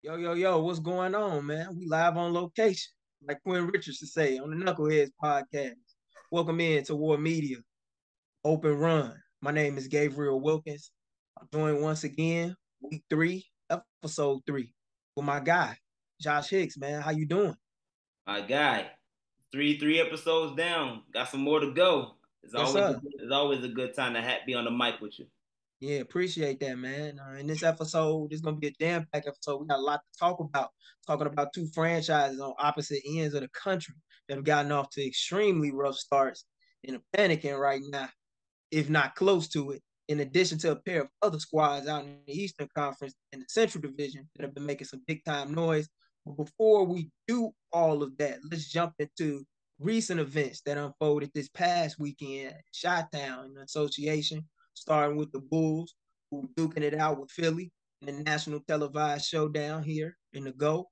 Yo, yo, yo, what's going on, man? We live on location, like Quinn Richards to say on the Knuckleheads podcast. Welcome in to War Media, Open Run. My name is Gabriel Wilkins. I'm joined once again, week 3, episode 3, with my guy, Josh Hicks, man. How you doing? My guy, three episodes down. Got some more to go. Yes, sir. It's always a good time to be on the mic with you. Yeah, appreciate that, man. In this episode, this is gonna be a jam-packed episode. We got a lot to talk about. Talking about two franchises on opposite ends of the country that have gotten off to extremely rough starts and are panicking right now, if not close to it. In addition to a pair of other squads out in the Eastern Conference and the Central Division that have been making some big time noise. But before we do all of that, let's jump into recent events that unfolded this past weekend at Chi-Town in association, starting with the Bulls, who duking it out with Philly in the national televised showdown here in the Go.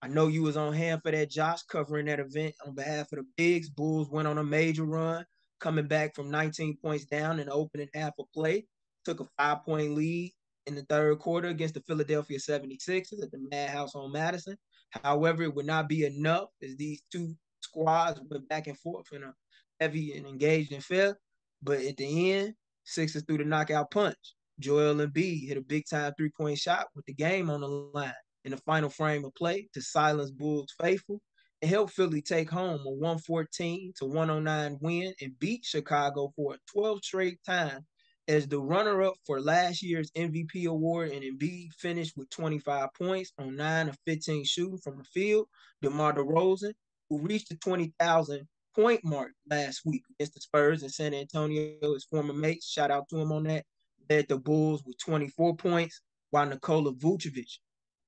I know you was on hand for that, Josh, covering that event on behalf of the Bigs. Bulls went on a major run, coming back from 19 points down in the opening half of play, took a 5-point lead in the third quarter against the Philadelphia 76ers at the Madhouse on Madison. However, it would not be enough as these two squads went back and forth in a heavy and engaged affair. But at the end, Sixers threw the knockout punch. Joel Embiid hit a big time 3-point shot with the game on the line in the final frame of play to silence Bulls faithful and help Philly take home a 114 to 109 win and beat Chicago for a 12th straight time as the runner-up for last year's MVP award. And Embiid finished with 25 points on 9 of 15 shooting from the field. DeMar DeRozan, who reached the 20,000 point mark last week against the Spurs in San Antonio, his former mates, shout out to him on that, led the Bulls with 24 points, while Nikola Vucevic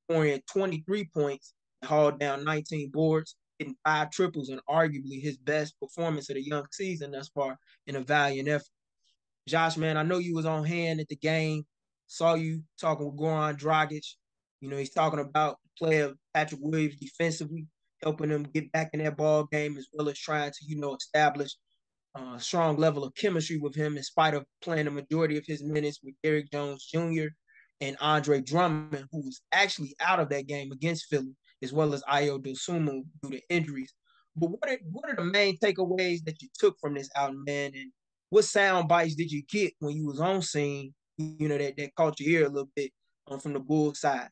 scoring at 23 points, hauled down 19 boards, hitting 5 triples, and arguably his best performance of the young season thus far in a valiant effort. Josh, man, I know you was on hand at the game. Saw you talking with Goran Dragic. You know, he's talking about the play of Patrick Williams defensively, helping him get back in that ball game as well as trying to, establish a strong level of chemistry with him in spite of playing the majority of his minutes with Derrick Jones Jr. and Andre Drummond, who was actually out of that game against Philly, as well as Ayo Dosunmu due to injuries. But what are the main takeaways that you took from this outing, man? And what sound bites did you get when you was on scene, that caught your ear a little bit from the Bulls side?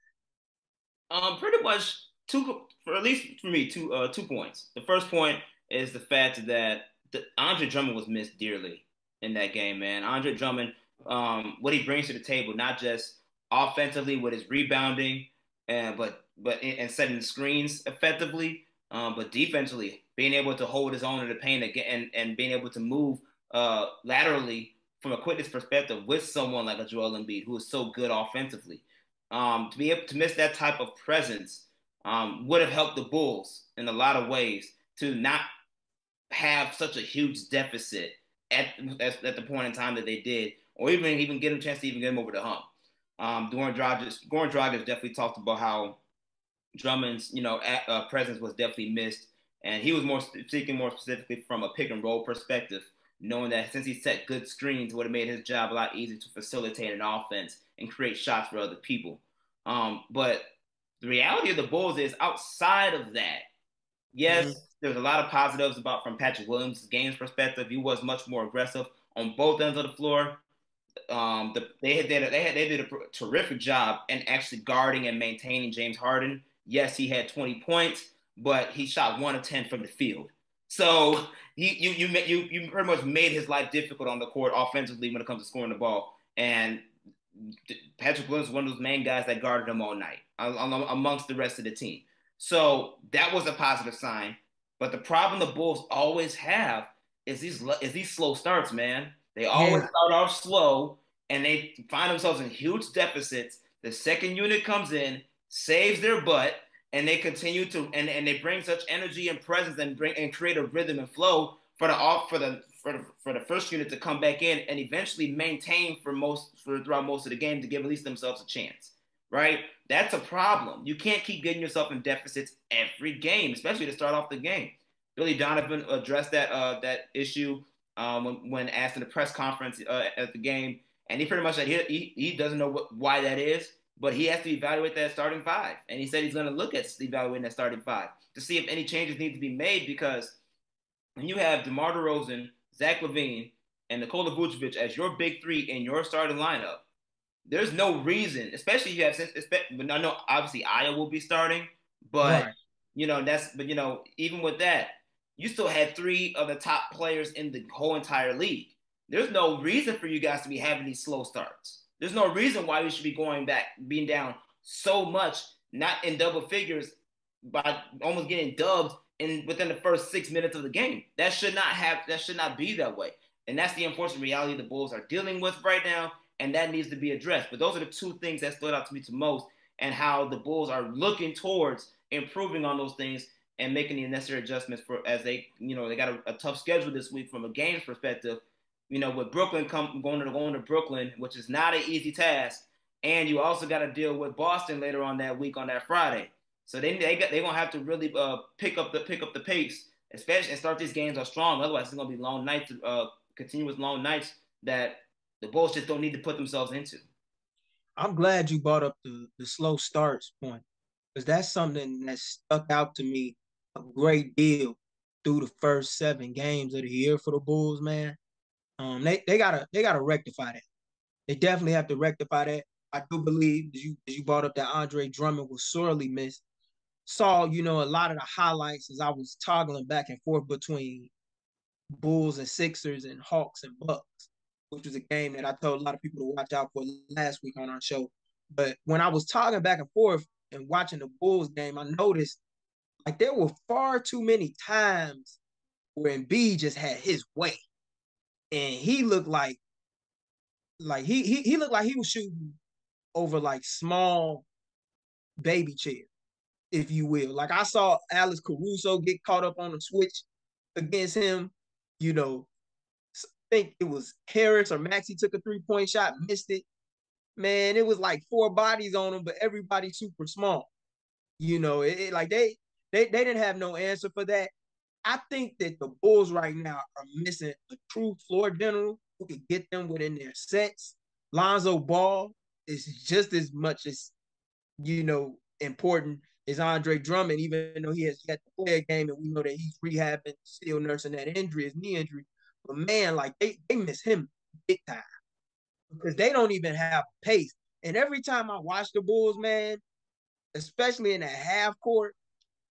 Pretty much two, for at least for me, 2 points. The first point is the fact that Andre Drummond was missed dearly in that game, man. Andre Drummond, what he brings to the table, not just offensively with his rebounding, and setting screens effectively, but defensively, being able to hold his own in the paint again and being able to move laterally from a quickness perspective with someone like a Joel Embiid who is so good offensively. To be able to miss that type of presence would have helped the Bulls in a lot of ways to not have such a huge deficit at the point in time that they did, or even get a chance to even get them over the hump. Goran Dragic definitely talked about how Drummond's presence was definitely missed, and he was more speaking more specifically from a pick and roll perspective, knowing that since he set good screens, it would have made his job a lot easier to facilitate an offense and create shots for other people. But the reality of the Bulls is outside of that, yes, Mm-hmm. there's a lot of positives about from Patrick Williams' game's perspective. He was much more aggressive on both ends of the floor. They did a terrific job in actually guarding and maintaining James Harden. Yes, he had 20 points, but he shot 1 of 10 from the field. So you pretty much made his life difficult on the court offensively when it comes to scoring the ball. And Patrick Williams was one of those main guys that guarded him all night amongst the rest of the team. So that was a positive sign. But the problem the Bulls always have is these slow starts, man. They always Yeah, start off slow and they find themselves in huge deficits. The second unit comes in, saves their butt, and they continue to and they bring such energy and presence and create a rhythm and flow for the off for the first unit to come back in and eventually maintain throughout most of the game to give at least themselves a chance. Right? That's a problem. You can't keep getting yourself in deficits every game, especially to start off the game. Billy Donovan addressed that issue when asked in the press conference at the game, and he pretty much said he doesn't know why that is. but he has to evaluate that starting five. And he said he's going to look at evaluating that starting five to see if any changes need to be made because when you have DeMar DeRozan, Zach LaVine, and Nikola Vucevic as your big three in your starting lineup, there's no reason, especially if you have, but I know obviously Aya will be starting, but Right. even with that, you still had three of the top players in the whole entire league. There's no reason for you guys to be having these slow starts. There's no reason why you should be going back, being down so much, not in double figures, by almost getting dubbed in within the first 6 minutes of the game. That should not be that way. And that's the unfortunate reality the Bulls are dealing with right now, and that needs to be addressed. But those are the two things that stood out to me the most, and how the Bulls are looking towards improving on those things and making the necessary adjustments for as they got a tough schedule this week from a games perspective. With Brooklyn going to Brooklyn, which is not an easy task, and you also got to deal with Boston later on that week on that Friday. So they're gonna have to really pick up the pace, especially and start these games off strong. Otherwise, it's gonna be long nights, continuous long nights that the Bulls just don't need to put themselves into. I'm glad you brought up the slow starts point because that's something that stuck out to me a great deal through the first 7 games of the year for the Bulls, man. They gotta rectify that. They definitely have to rectify that. I do believe as you brought up that Andre Drummond was sorely missed. Saw a lot of the highlights as I was toggling back and forth between Bulls and Sixers and Hawks and Bucks, which was a game that I told a lot of people to watch out for last week on our show. But when I was talking back and forth and watching the Bulls game, I noticed like there were far too many times where Embiid just had his way, and he looked like he looked like he was shooting over like small baby chairs, if you will. Like I saw Alex Caruso get caught up on the switch against him. You know, I think it was Harris or Maxi took a 3-point shot, missed it. Man, it was like 4 bodies on him, but everybody super small. Like they didn't have no answer for that. I think that the Bulls right now are missing a true floor general who can get them within their sets. Lonzo Ball is just as much as important as Andre Drummond, even though he has yet to play a game, and we know that he's rehabbing, still nursing that injury, his knee injury. But man, like they miss him big time because they don't even have pace. And every time I watch the Bulls, man, especially in that half court,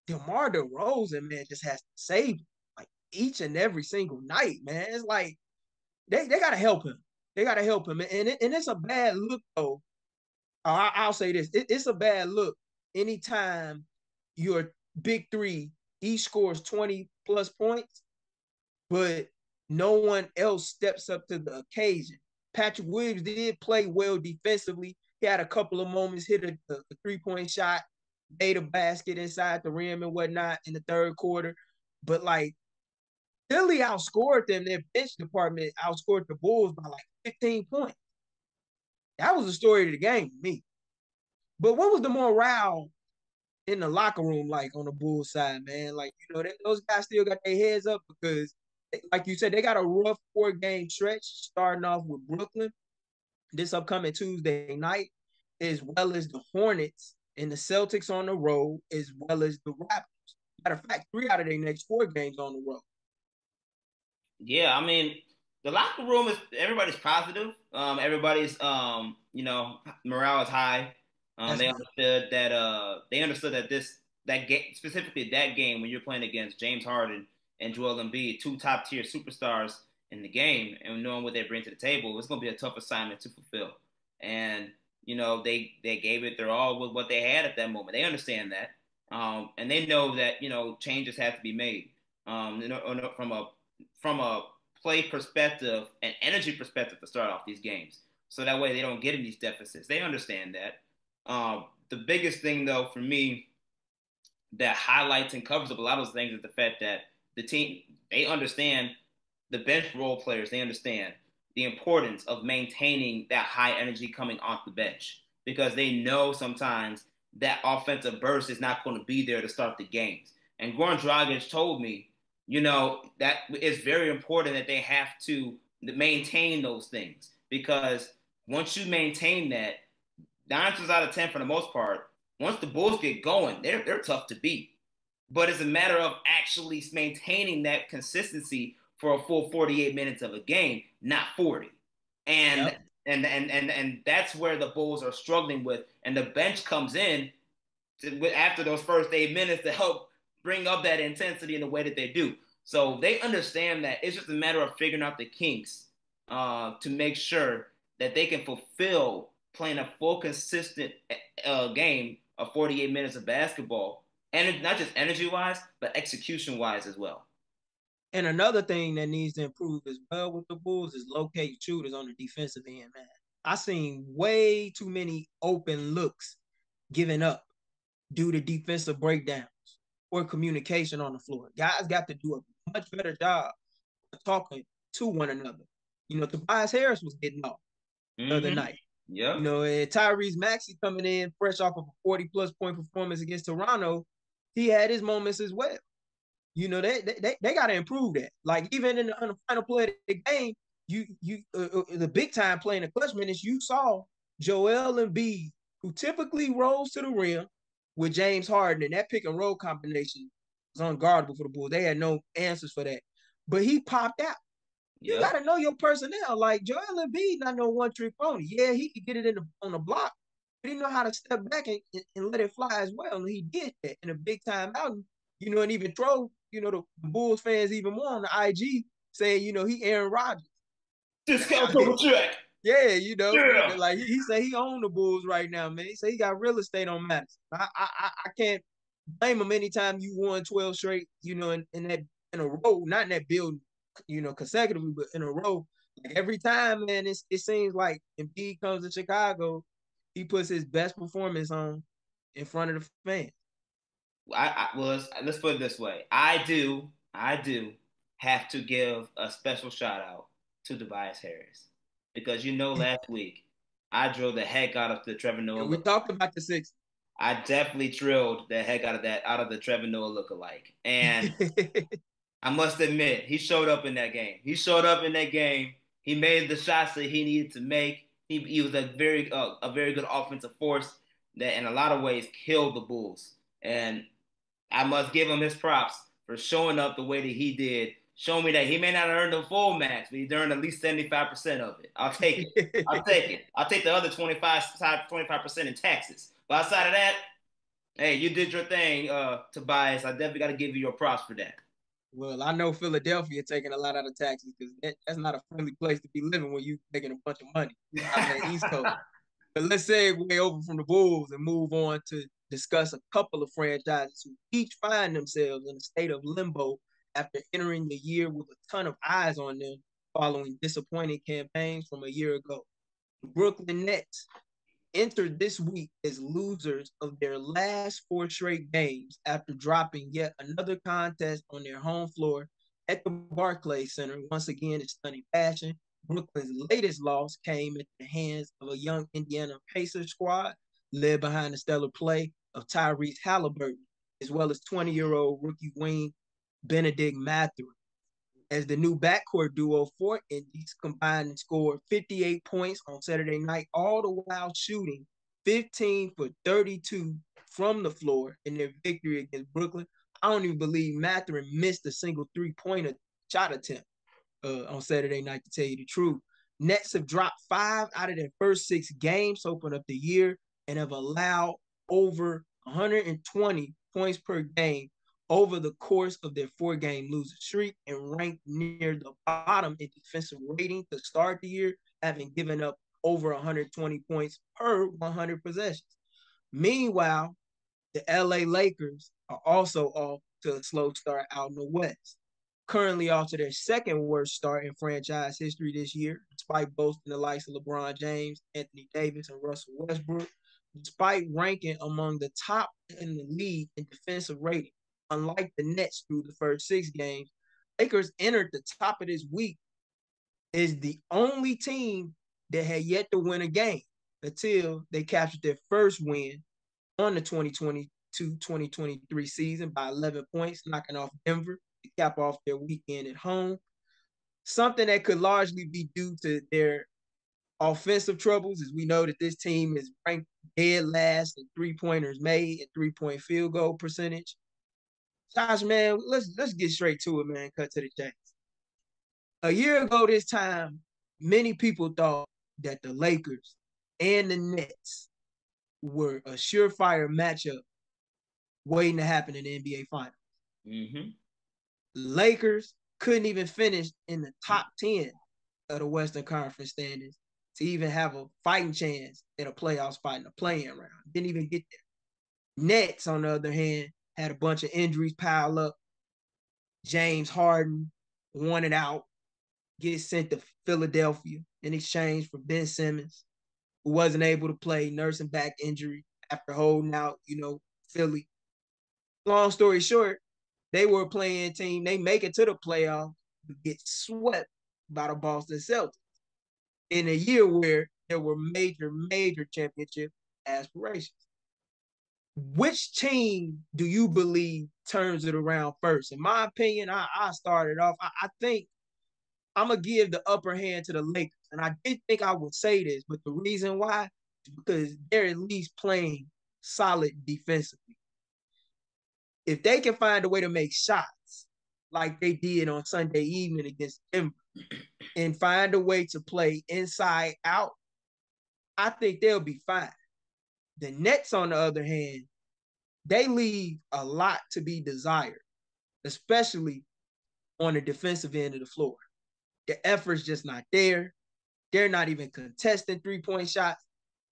DeMar DeRozan, man, just has to save like each and every single night, man. It's like they gotta help him. They gotta help him, and it's a bad look though. I'll say this: it's a bad look anytime your big three each scores 20+ points, but no one else steps up to the occasion. Patrick Williams did play well defensively. He had a couple of moments, hit a 3-point shot, made a basket inside the rim and whatnot in the third quarter. But like Philly outscored them. Their bench department outscored the Bulls by like 15 points. That was the story of the game for me. But what was the morale in the locker room like on the Bulls side, man? Like, those guys still got their heads up because, like you said, they got a rough 4-game stretch starting off with Brooklyn this upcoming Tuesday night, as well as the Hornets and the Celtics on the road, as well as the Raptors. Matter of fact, 3 out of their next 4 games on the road. Yeah, I mean, the locker room is everybody's positive. Everybody's morale is high. That's They good. understood that that game, specifically that game, when you're playing against James Harden and Joel Embiid, two top tier superstars in the game, and knowing what they bring to the table, it's going to be a tough assignment to fulfill. And they gave it their all with what they had at that moment. They understand that, and they know that changes have to be made. From a play perspective and energy perspective to start off these games. So that way they don't get in these deficits. They understand that. The biggest thing, though, for me that highlights and covers up a lot of those things is the fact that the team, they understand the bench role players, they understand the importance of maintaining that high energy coming off the bench because they know sometimes that offensive burst is not going to be there to start the games. And Goran Dragic told me, that it's very important that they have to maintain those things because once you maintain that, 9 times out of 10 for the most part, once the Bulls get going, they're tough to beat. But it's a matter of actually maintaining that consistency for a full 48 minutes of a game, not 40. And Yep. and that's where the Bulls are struggling with. And the bench comes in after those first 8 minutes to help bring up that intensity in the way that they do. So they understand that it's just a matter of figuring out the kinks to make sure that they can fulfill playing a full, consistent game of 48 minutes of basketball, and not just energy wise, but execution wise as well. And another thing that needs to improve as well with the Bulls is locate shooters on the defensive end, man. I seen way too many open looks given up due to defensive breakdowns or communication on the floor. Guys got to do a much better job of talking to one another. Tobias Harris was getting off the other Mm-hmm. night. Yep. And Tyrese Maxey coming in fresh off of a 40 plus point performance against Toronto, he had his moments as well. They got to improve that. Like even in the final play of the game, the big time playing the clutch minutes, you saw Joel Embiid, who typically rolls to the rim with James Harden, and that pick and roll combination was unguardable for the Bulls. They had no answers for that, but he popped out. You got Yep. to know your personnel. Like Joel Embiid, not no one trick pony. Yeah, he could get it on the block, but he know how to step back and let it fly as well. And he did that in a big time out. And even throw the Bulls fans even more on the IG saying he Aaron Rodgers. Discount double check. Yeah, Yeah. like he said he owned the Bulls right now, man. He said he got real estate on Madison. I can't blame him anytime you won 12 straight, in a row, not in that building, consecutively, but in a row. Like every time, man, it seems like Embiid comes to Chicago, he puts his best performance on in front of the fans. Let's put it this way. I do have to give a special shout out to Tobias Harris because last week I drilled the heck out of the Trevor Noah And we look. talked about the six. I definitely drilled the heck out of the Trevor Noah lookalike, and I must admit he showed up in that game. He showed up in that game. He made the shots that he needed to make. He was a very good offensive force that in a lot of ways killed the Bulls. And I must give him his props for showing up the way that he did. Show me that he may not have earned the full max, but he earned at least 75% of it. I'll take it. I'll take it. I'll take the other 25% in taxes. But outside of that, hey, you did your thing, Tobias. I definitely got to give you your props for that. Well, I know Philadelphia taking a lot out of taxes because that's not a friendly place to be living when you making a bunch of money out on the East Coast. But let's segue over from the Bulls and move on to discuss a couple of franchises who each find themselves in a state of limbo after entering the year with a ton of eyes on them following disappointing campaigns from a year ago. The Brooklyn Nets entered this week as losers of their last four straight games after dropping yet another contest on their home floor at the Barclays Center, once again in stunning fashion. Brooklyn's latest loss came at the hands of a young Indiana Pacers squad led behind the stellar play of Tyrese Halliburton, as well as 20-year-old rookie wing Benedict Mathurin as the new backcourt duo for Indies combined and scored 58 points on Saturday night, all the while shooting 15 for 32 from the floor in their victory against Brooklyn. I don't even believe Mathurin missed a single three-pointer shot attempt on Saturday night, to tell you the truth. Nets have dropped 5 out of their first 6 games to open up the year and have allowed over 120 points per game over the course of their 4-game losing streak and ranked near the bottom in defensive rating to start the year, having given up over 120 points per 100 possessions. Meanwhile, the LA Lakers are also off to a slow start out in the West. Currently off to their second worst start in franchise history this year, despite boasting the likes of LeBron James, Anthony Davis, and Russell Westbrook, despite ranking among the top in the league in defensive rating. Unlike the Nets through the first 6 games, Lakers entered the top of this week as the only team that had yet to win a game until they captured their first win on the 2022-2023 season by 11 points, knocking off Denver to cap off their weekend at home. Something that could largely be due to their Offensive troubles, as we know that this team is ranked dead last in 3-pointers made and 3-point field goal percentage. Josh, man, let's get straight to it, man. Cut to the chase. A year ago this time, many people thought that the Lakers and the Nets were a surefire matchup waiting to happen in the NBA Finals. Mm-hmm. Lakers couldn't even finish in the top 10 of the Western Conference standings to even have a fighting chance at a playoff spot in the play-in round. Didn't even get there. Nets, on the other hand, had a bunch of injuries pile up. James Harden wanted out, gets sent to Philadelphia in exchange for Ben Simmons, who wasn't able to play, nursing back injury after holding out, Philly. Long story short, they were a playing team. They make it to the playoffs, but get swept by the Boston Celtics in a year where there were major championship aspirations. Which team do you believe turns it around first? In my opinion, I started off. I think I'm gonna give the upper hand to the Lakers, and I did think I would say this, but the reason why is because they're at least playing solid defensively. If they can find a way to make shots like they did on Sunday evening against Denver, and find a way to play inside out, I think they'll be fine. The Nets, on the other hand, they leave a lot to be desired, especially on the defensive end of the floor. The effort's just not there. They're not even contesting 3-point shots.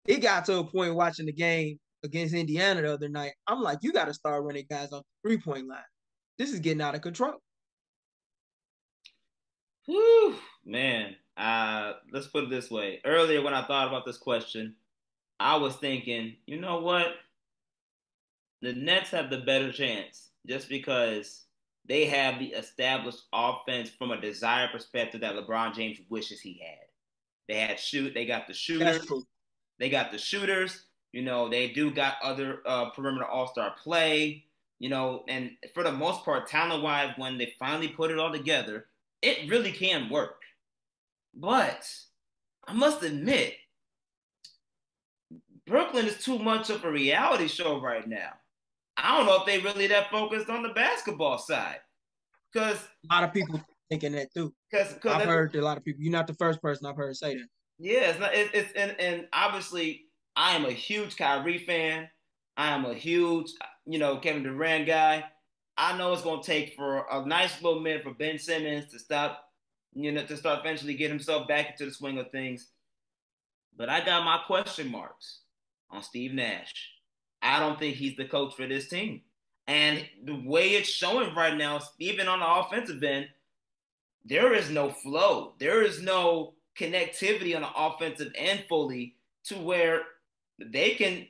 It got to a point watching the game against Indiana the other night. I'm like, you got to start running guys off the 3-point line. This is getting out of control. Whew, man. Let's put it this way. Earlier, when I thought about this question, I was thinking, you know what? The Nets have the better chance just because they have the established offense from a desired perspective that LeBron James wishes he had. They got the That's shooters, true. they got the shooters. They do got other perimeter all-star play. And for the most part, talent-wise, when they finally put it all together, it really can work. But I must admit, Brooklyn is too much of a reality show right now. I don't know if they really that focused on the basketball side, because A lot of people thinking that too. I've because heard a lot of people. You're not the first person I've heard say that. yeah, it's not. It's and obviously, I am a huge Kyrie fan. I am a huge, Kevin Durant guy. I know it's gonna take for a nice little minute for Ben Simmons to stop, to start eventually get himself back into the swing of things. But I got my question marks on Steve Nash. I don't think he's the coach for this team. And the way it's showing right now, even on the offensive end, there is no flow. There is no connectivity on the offensive end fully to where they can.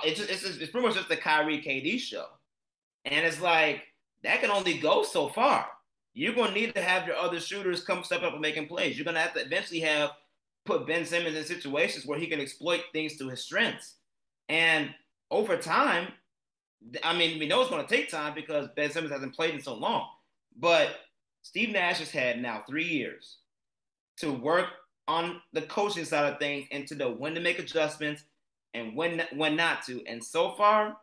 It's pretty much just the Kyrie KD show, and it's like that can only go so far. You're gonna need to have your other shooters come step up and making plays. You're gonna have to eventually have put Ben Simmons in situations where he can exploit things to his strengths, and over time, I mean, we know it's going to take time because Ben Simmons hasn't played in so long. But Steve Nash has had now 3 years to work on the coaching side of things and to know when to make adjustments and when not to. And so far,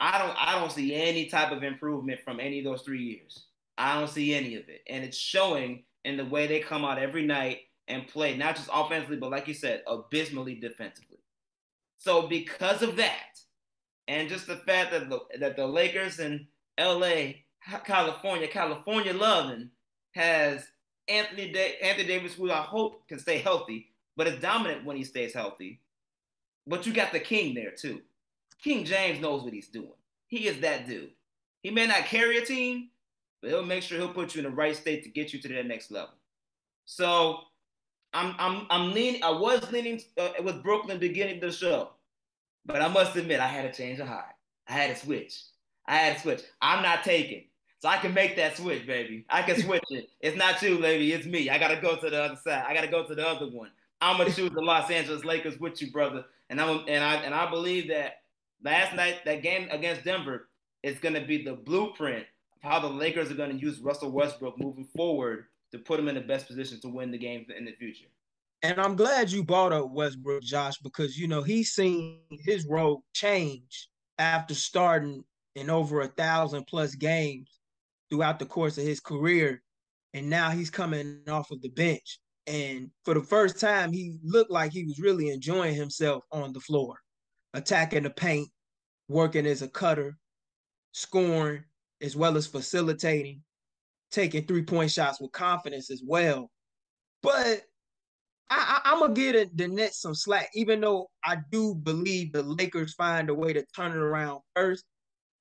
I don't see any type of improvement from any of those 3 years. I don't see any of it, and it's showing in the way they come out every night and play, not just offensively, but like you said, abysmally defensively. So because of that, and just the fact that the Lakers and LA, California loving has Anthony Davis, who I hope can stay healthy, but is dominant when he stays healthy. But you got the King there too. King James knows what he's doing. He is that dude. He may not carry a team, but he'll make sure he'll put you in the right state to get you to that next level. So I'm leaning. I was leaning with Brooklyn beginning of the show. But I must admit, I had to change the heart. I had to switch. I had to switch. I'm not taking. So I can make that switch, baby. I can switch it. It's not you, lady. It's me. I gotta go to the other side. I gotta go to the other one. I'm gonna choose the Los Angeles Lakers with you, brother. And I believe that last night that game against Denver is gonna be the blueprint of how the Lakers are gonna use Russell Westbrook moving forward to put him in the best position to win the game in the future. And I'm glad you brought up Westbrook, Josh, because he's seen his role change after starting in over 1,000+ games throughout the course of his career, and now he's coming off of the bench. And for the first time, he looked like he was really enjoying himself on the floor, attacking the paint, working as a cutter, scoring, as well as facilitating, taking 3-point shots with confidence as well. But I'm gonna give the Nets some slack, even though I do believe the Lakers find a way to turn it around first.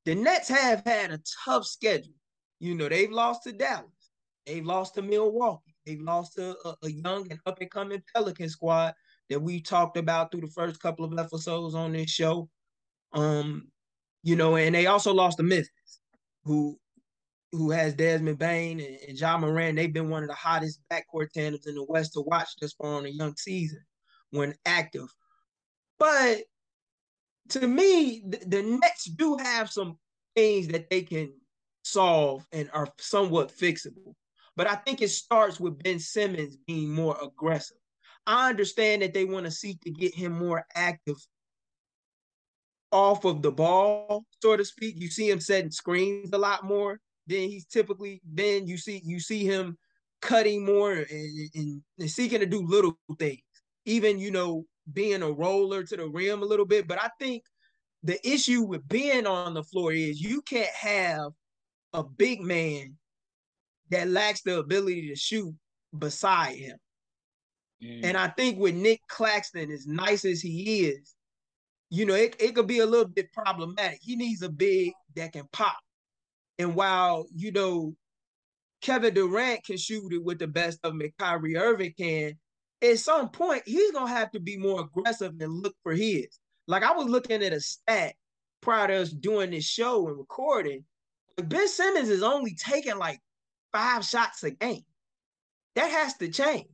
The Nets have had a tough schedule. They've lost to Dallas, they've lost to Milwaukee, they've lost to a young and up and coming Pelican squad that we talked about through the first couple of episodes on this show. Um, and they also lost to Memphis, who has Desmond Bain and Ja Moran. They've been one of the hottest backcourt tandems in the West to watch this far on a young season when active. But to me, the Nets do have some things that they can solve and are somewhat fixable. But I think it starts with Ben Simmons being more aggressive. I understand that they want to seek to get him more active off of the ball, so to speak. You see him setting screens a lot more than he's typically been. You see him cutting more and seeking to do little things. Even being a roller to the rim a little bit. But I think the issue with being on the floor is you can't have a big man that lacks the ability to shoot beside him. And Mm. I think with Nick Claxton, as nice as he is, it could be a little bit problematic. He needs a big that can pop. And while, Kevin Durant can shoot it with the best of them, and Kyrie Irving can, at some point, he's going to have to be more aggressive and look for his. Like, I was looking at a stat prior to us doing this show and recording. Like, Ben Simmons is only taking like 5 shots a game. That has to change.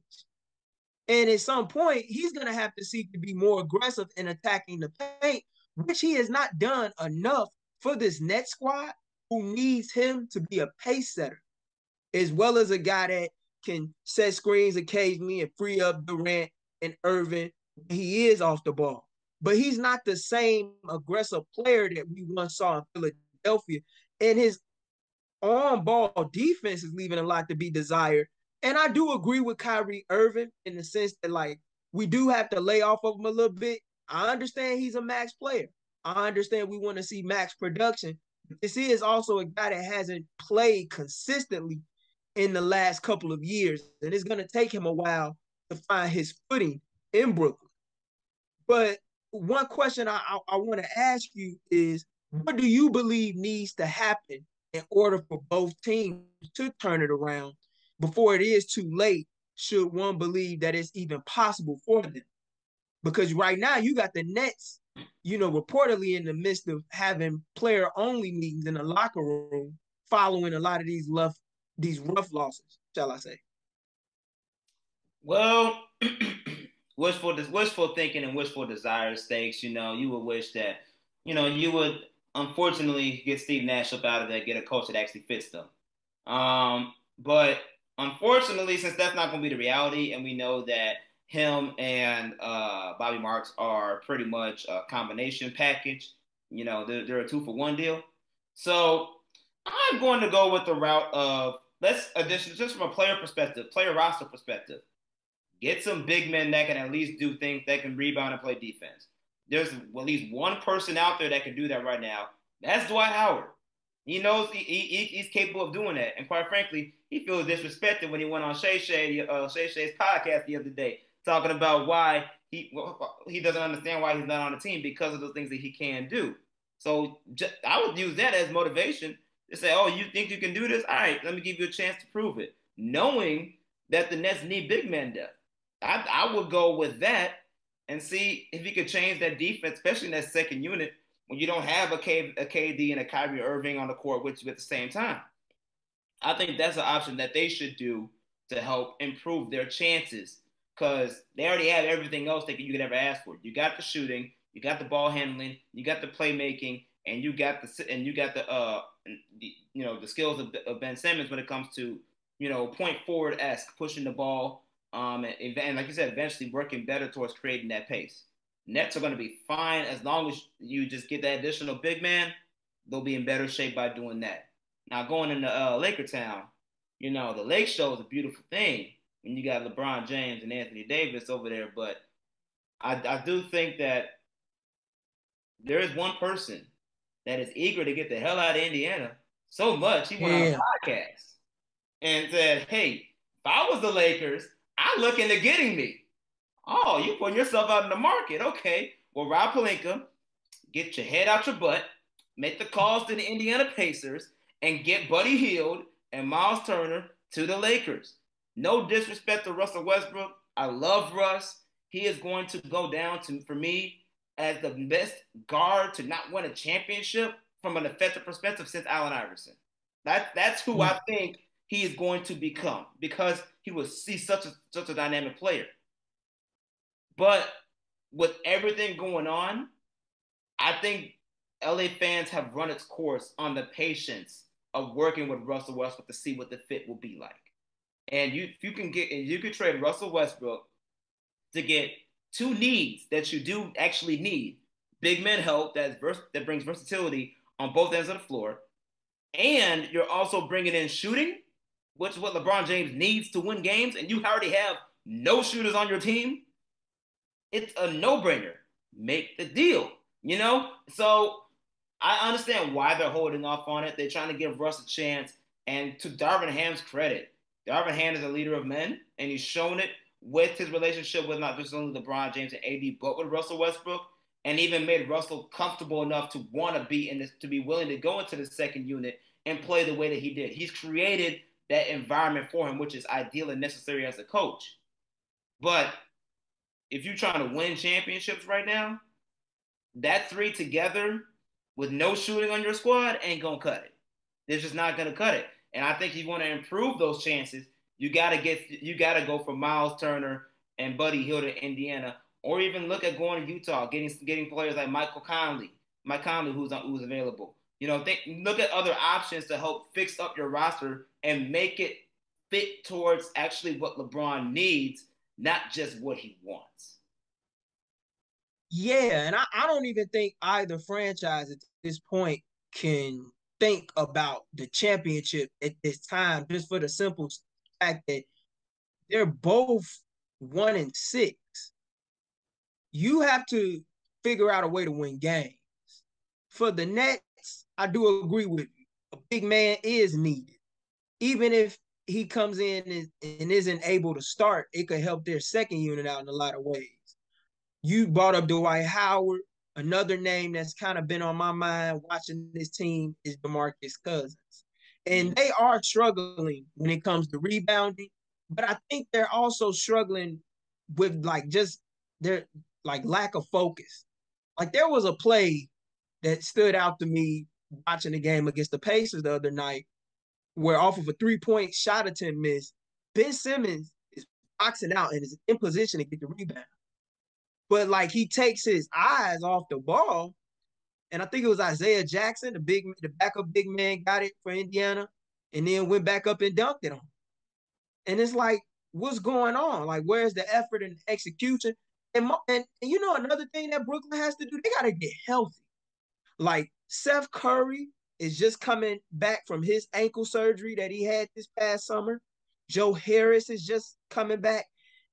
And at some point, he's going to have to seek to be more aggressive in attacking the paint, which he has not done enough for this net squad who needs him to be a pace setter, as well as a guy that can set screens occasionally and free up Durant and Irving when he is off the ball. But he's not the same aggressive player that we once saw in Philadelphia. And his on-ball defense is leaving a lot to be desired. And I do agree with Kyrie Irving in the sense that, like, we do have to lay off of him a little bit. I understand he's a max player. I understand we want to see max production. But this is also a guy that hasn't played consistently in the last couple of years, and it's going to take him a while to find his footing in Brooklyn. But one question I want to ask you is, what do you believe needs to happen in order for both teams to turn it around before it is too late, should one believe that it's even possible for them? Because right now you got the Nets, reportedly in the midst of having player only meetings in the locker room following a lot of these rough losses, shall I say. Well, wishful thinking and wishful desire stakes. You would wish that you would unfortunately get Steve Nash up out of there, get a coach that actually fits them. But unfortunately, since that's not going to be the reality, and we know that him and Bobby Marks are pretty much a combination package. They're a 2-for-1 deal. So I'm going to go with the route of let's addition just from a player perspective, player roster perspective. Get some big men that can at least do things that can rebound and play defense. There's at least one person out there that can do that right now. That's Dwight Howard. He knows he's capable of doing that. And quite frankly, he feels disrespected when he went on Shay's podcast the other day, talking about why he doesn't understand why he's not on the team because of the things that he can do. So I would use that as motivation to say, oh, you think you can do this? All right, let me give you a chance to prove it. Knowing that the Nets need big men depth. I would go with that and see if he could change that defense, especially in that second unit when you don't have a KD and a Kyrie Irving on the court with you at the same time. I think that's an option that they should do to help improve their chances because they already have everything else that you could ever ask for. You got the shooting, you got the ball handling, you got the playmaking, and you got the skills of Ben Simmons when it comes to point forward esque pushing the ball And like you said, eventually working better towards creating that pace. Nets are going to be fine as long as you just get that additional big man. They'll be in better shape by doing that. Now going into Laker Town, the Lake Show is a beautiful thing when you got LeBron James and Anthony Davis over there. But I do think that there is one person that is eager to get the hell out of Indiana so much he went on Yeah. a podcast and said, "Hey, if I was the Lakers, I'm looking to getting me." Oh, you putting yourself out in the market. Okay. Well, Rob Pelinka, get your head out your butt, make the calls to the Indiana Pacers, and get Buddy Hield and Miles Turner to the Lakers. No disrespect to Russell Westbrook. I love Russ. He is going to go down for me as the best guard to not win a championship from an effective perspective since Allen Iverson. That's who I think he is going to become because he's such a dynamic player. But with everything going on, I think LA fans have run its course on the patience of working with Russell Westbrook to see what the fit will be like. And you can trade Russell Westbrook to get two needs that you do actually need: big men help that brings versatility on both ends of the floor, and you're also bringing in shooting, which is what LeBron James needs to win games, and you already have no shooters on your team. It's a no-brainer. Make the deal, So I understand why they're holding off on it. They're trying to give Russ a chance. And to Darvin Ham's credit, Darvin Ham is a leader of men, and he's shown it with his relationship with not just only LeBron James and AD, but with Russell Westbrook, and even made Russell comfortable enough to want to be in this, to be willing to go into the second unit and play the way that he did. He's created that environment for him, which is ideal and necessary as a coach. But if you're trying to win championships right now, that three together with no shooting on your squad ain't gonna cut it. They're just not gonna cut it. And I think you want to improve those chances. You gotta go for Miles Turner and Buddy Hield in Indiana, or even look at going to Utah, getting players like Mike Conley, who's available. Look at other options to help fix up your roster and make it fit towards actually what LeBron needs, not just what he wants. Yeah, and I don't even think either franchise at this point can think about the championship at this time, just for the simple fact that they're both 1-6. You have to figure out a way to win games. For the Nets, I do agree with you. A big man is needed. Even if he comes in and isn't able to start, it could help their second unit out in a lot of ways. You brought up Dwight Howard. Another name that's kind of been on my mind watching this team is DeMarcus Cousins. And they are struggling when it comes to rebounding, but I think they're also struggling with just their lack of focus. Like there was a play that stood out to me watching the game against the Pacers the other night where off of a 3-point shot attempt miss, Ben Simmons is boxing out and is in position to get the rebound. But he takes his eyes off the ball, and I think it was Isaiah Jackson, the backup big man, got it for Indiana, and then went back up and dunked it on him. And it's like, what's going on? Like, where's the effort and execution? And another thing that Brooklyn has to do, they got to get healthy. Like Seth Curry is just coming back from his ankle surgery that he had this past summer. Joe Harris is just coming back.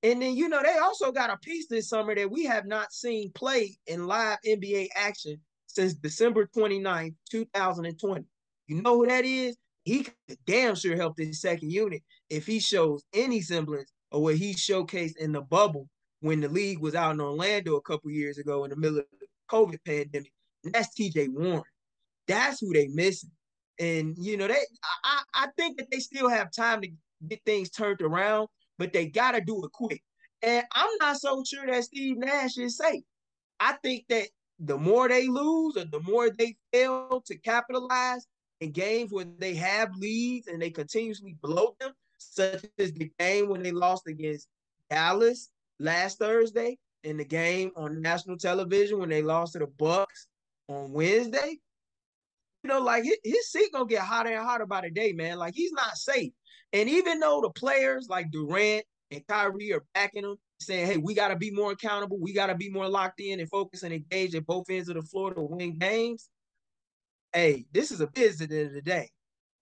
And then, they also got a piece this summer that we have not seen play in live NBA action since December 29th, 2020. You know who that is? He could damn sure help this second unit if he shows any semblance of what he showcased in the bubble when the league was out in Orlando a couple years ago in the middle of the COVID pandemic. And that's TJ Warren. That's who they missing. And I think that they still have time to get things turned around, but they gotta do it quick. And I'm not so sure that Steve Nash is safe. I think that the more they lose or the more they fail to capitalize in games where they have leads and they continuously blow them, such as the game when they lost against Dallas last Thursday, and the game on national television when they lost to the Bucks on Wednesday, his seat gonna get hotter and hotter by the day, man. Like he's not safe. And even though the players like Durant and Kyrie are backing him, saying, hey, we got to be more accountable. We got to be more locked in and focused and engaged at both ends of the floor to win games. Hey, this is a business at the end of the day.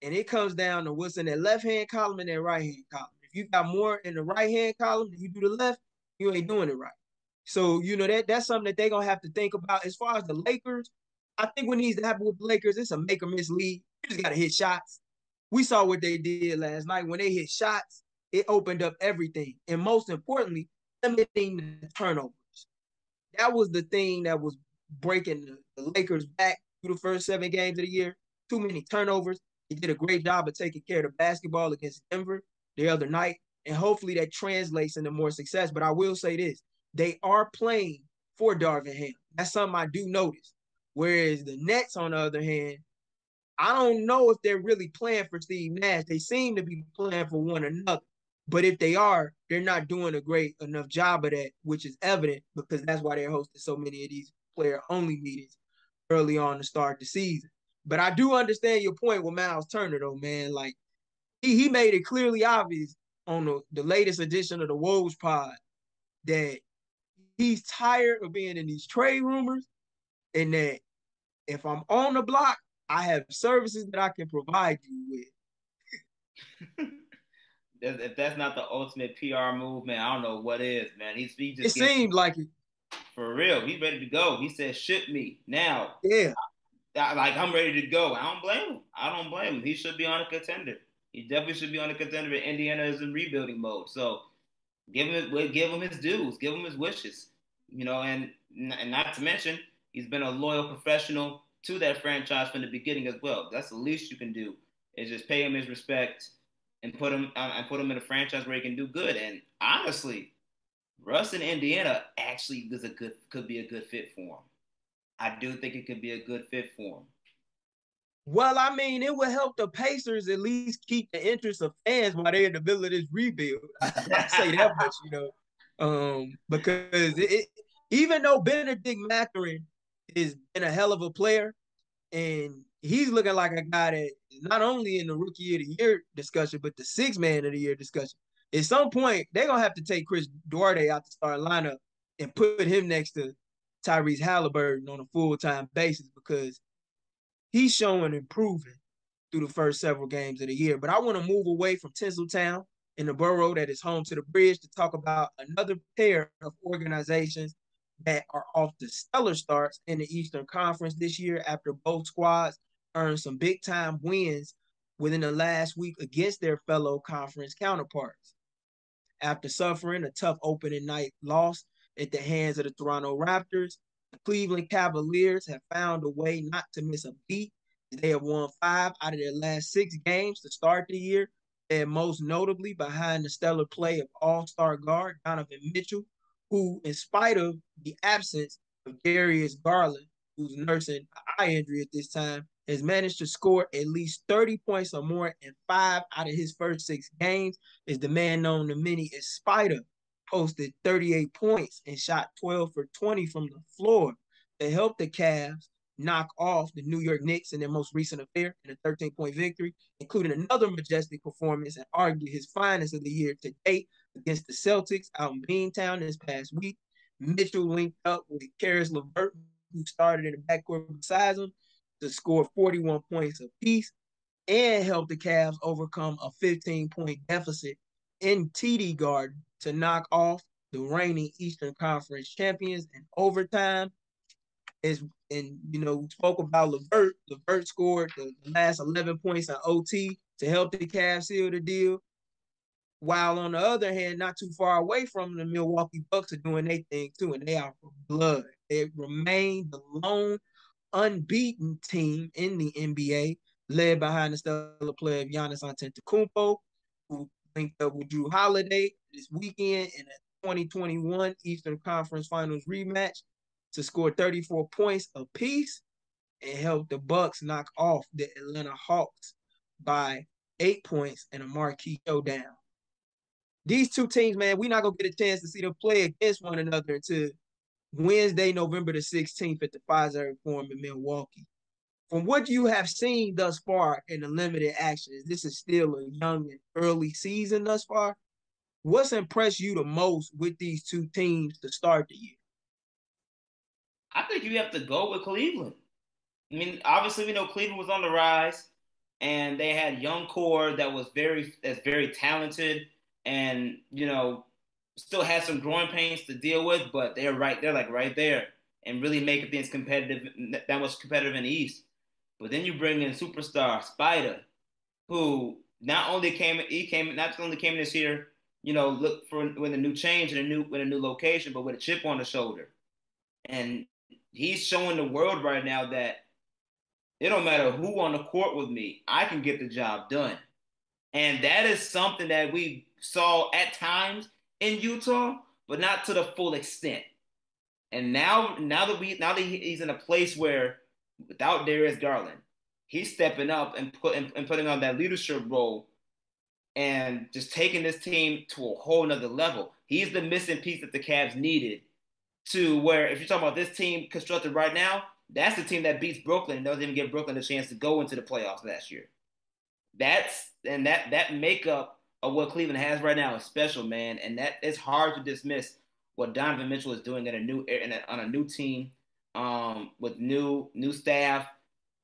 And it comes down to what's in that left-hand column and that right-hand column. If you got more in the right-hand column than you do the left, you ain't doing it right. So, that's something that they're going to have to think about. As far as the Lakers, I think what needs to happen with the Lakers, it's a make or miss league. You just got to hit shots. We saw what they did last night. When they hit shots, it opened up everything. And most importantly, limiting the turnovers. That was the thing that was breaking the Lakers back through the first 7 games of the year. Too many turnovers. He did a great job of taking care of the basketball against Denver the other night. And hopefully that translates into more success. But I will say this, they are playing for Darvin Ham. That's something I do notice. Whereas the Nets, on the other hand, I don't know if they're really playing for Steve Nash. They seem to be playing for one another. But if they are, they're not doing a great enough job of that, which is evident because that's why they're hosting so many of these player-only meetings early on to start the season. But I do understand your point with Miles Turner, though, man. Like, he made it clearly obvious on the latest edition of the Woj Pod that he's tired of being in these trade rumors and that if I'm on the block, I have services that I can provide you with. If that's not the ultimate PR move, man, I don't know what is, man. He It just getting seemed like it. for real. He's ready to go. He said, "Ship me now." Yeah. Like I'm ready to go. I don't blame him. I don't blame him. He should be on a contender. He definitely should be on a contender. Indiana is in rebuilding mode, so give him his dues, give him his wishes. And not to mention he's been a loyal professional to that franchise from the beginning as well. That's the least you can do is just pay him his respect and put him in a franchise where he can do good. And honestly, Russ in Indiana actually could be a good fit for him. I do think it could be a good fit for him. Well, I mean, it would help the Pacers at least keep the interest of fans while they're in the middle of this rebuild. I say that much. Because even though Benedict Mathurin has been a hell of a player, and he's looking like a guy that is not only in the Rookie of the Year discussion, but the Sixth Man of the Year discussion. At some point, they're gonna have to take Chris Duarte out the starting lineup and put him next to Tyrese Halliburton on a full-time basis because he's showing improving through the first several games of the year. But I want to move away from Tinseltown in the borough that is home to the bridge to talk about another pair of organizations that are off the stellar starts in the Eastern Conference this year after both squads earned some big time wins within the last week against their fellow conference counterparts. After suffering a tough opening night loss at the hands of the Toronto Raptors, the Cleveland Cavaliers have found a way not to miss a beat. They have won 5 out of their last 6 games to start the year, and most notably behind the stellar play of all-star guard Donovan Mitchell, who, in spite of the absence of Darius Garland, who's nursing an eye injury at this time, has managed to score at least 30 points or more in 5 out of his first 6 games, is the man known to many as Spider, posted 38 points and shot 12 for 20 from the floor to help the Cavs knock off the New York Knicks in their most recent affair in a 13-point victory, including another majestic performance and arguably his finest of the year to date against the Celtics out in Beantown this past week. Mitchell linked up with Caris LeVert, who started in the backcourt beside him, to score 41 points apiece and help the Cavs overcome a 15-point deficit in TD Garden to knock off the reigning Eastern Conference champions in overtime. We spoke about LeVert. LeVert scored the last 11 points in OT to help the Cavs seal the deal. While on the other hand, not too far away from the Milwaukee Bucks are doing their thing too, and they are for blood. They remain the lone unbeaten team in the NBA, led behind the stellar play of Giannis Antetokounmpo, who linked up with Drew Holiday this weekend in a 2021 Eastern Conference Finals rematch to score 34 points apiece and help the Bucks knock off the Atlanta Hawks by 8 points in a marquee showdown. These two teams, man, we're not gonna get a chance to see them play against one another until Wednesday, November the 16th at the Fiserv Forum in Milwaukee. From what you have seen thus far in the limited action, this is still a young and early season thus far? What's impressed you the most with these two teams to start the year? I think you have to go with Cleveland. I mean, obviously we know Cleveland was on the rise, and they had young core that's very talented, and still had some growing pains to deal with, but they're like right there, and really making things competitive, that much competitive in the East. But then you bring in superstar Spider, who not only came this year, look for with a new change and a new location, but with a chip on the shoulder, and he's showing the world right now that it don't matter who on the court with me, I can get the job done. And that is something that we saw at times in Utah, but not to the full extent. And now that he's in a place where without Darius Garland, he's stepping up and putting on that leadership role and just taking this team to a whole nother level. He's the missing piece that the Cavs needed to where if you're talking about this team constructed right now, that's the team that beats Brooklyn and doesn't even give Brooklyn a chance to go into the playoffs last year. That makeup of what Cleveland has right now is special, man, and that it's hard to dismiss what Donovan Mitchell is doing on a new team, with new staff.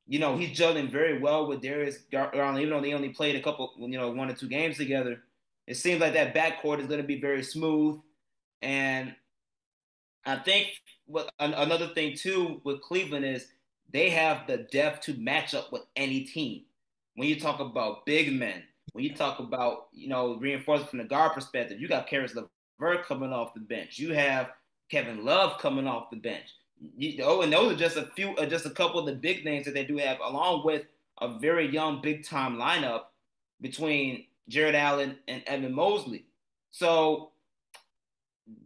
He's gelling very well with Darius Garland, even though they only played a couple, 1 or 2 games together. It seems like that backcourt is going to be very smooth, and I think what another thing too with Cleveland is they have the depth to match up with any team. When you talk about big men, when you talk about reinforcement from the guard perspective, you got Karis LeVert coming off the bench. You have Kevin Love coming off the bench. And those are just a couple of the big names that they do have, along with a very young big time lineup between Jared Allen and Evan Mosley. So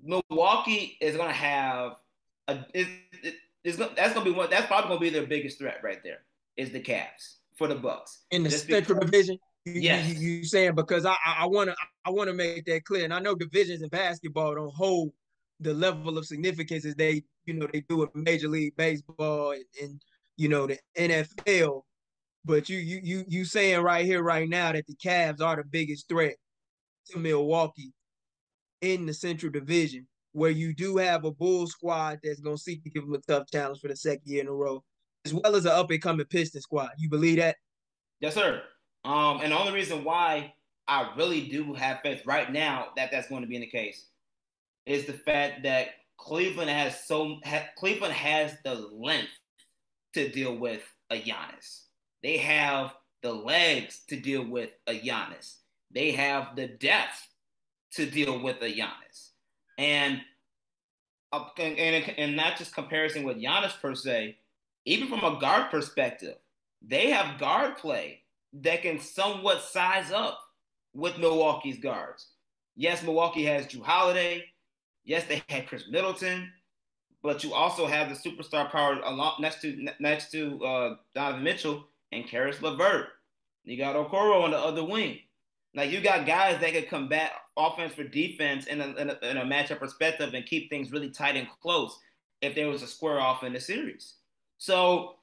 Milwaukee is going to have that's going to be that's probably going to be their biggest threat right there is the Cavs for the Bucks. In the Just because, Central Division, yes, you saying because I want to make that clear, and I know divisions in basketball don't hold the level of significance as they do in Major League Baseball and the NFL. But you saying right here right now that the Cavs are the biggest threat to Milwaukee in the Central Division, where you do have a Bull squad that's going to seek to give them a tough challenge for the second year in a row, as well as an up and coming Piston squad. You believe that? yes, sir. And the only reason why I really do have faith right now that that's going to be in the case is the fact that Cleveland has the length to deal with a Giannis. They have the legs to deal with a Giannis. They have the depth to deal with a Giannis. And and not just comparison with Giannis per se, even from a guard perspective, they have guard play that can somewhat size up with Milwaukee's guards. Yes, Milwaukee has Drew Holiday. Yes, they had Chris Middleton, but you also have the superstar power along next to Donovan Mitchell and Karis LeVert. You got Okoro on the other wing. Like you got guys that could combat offense for defense in a matchup perspective and keep things really tight and close if there was a square off in the series. So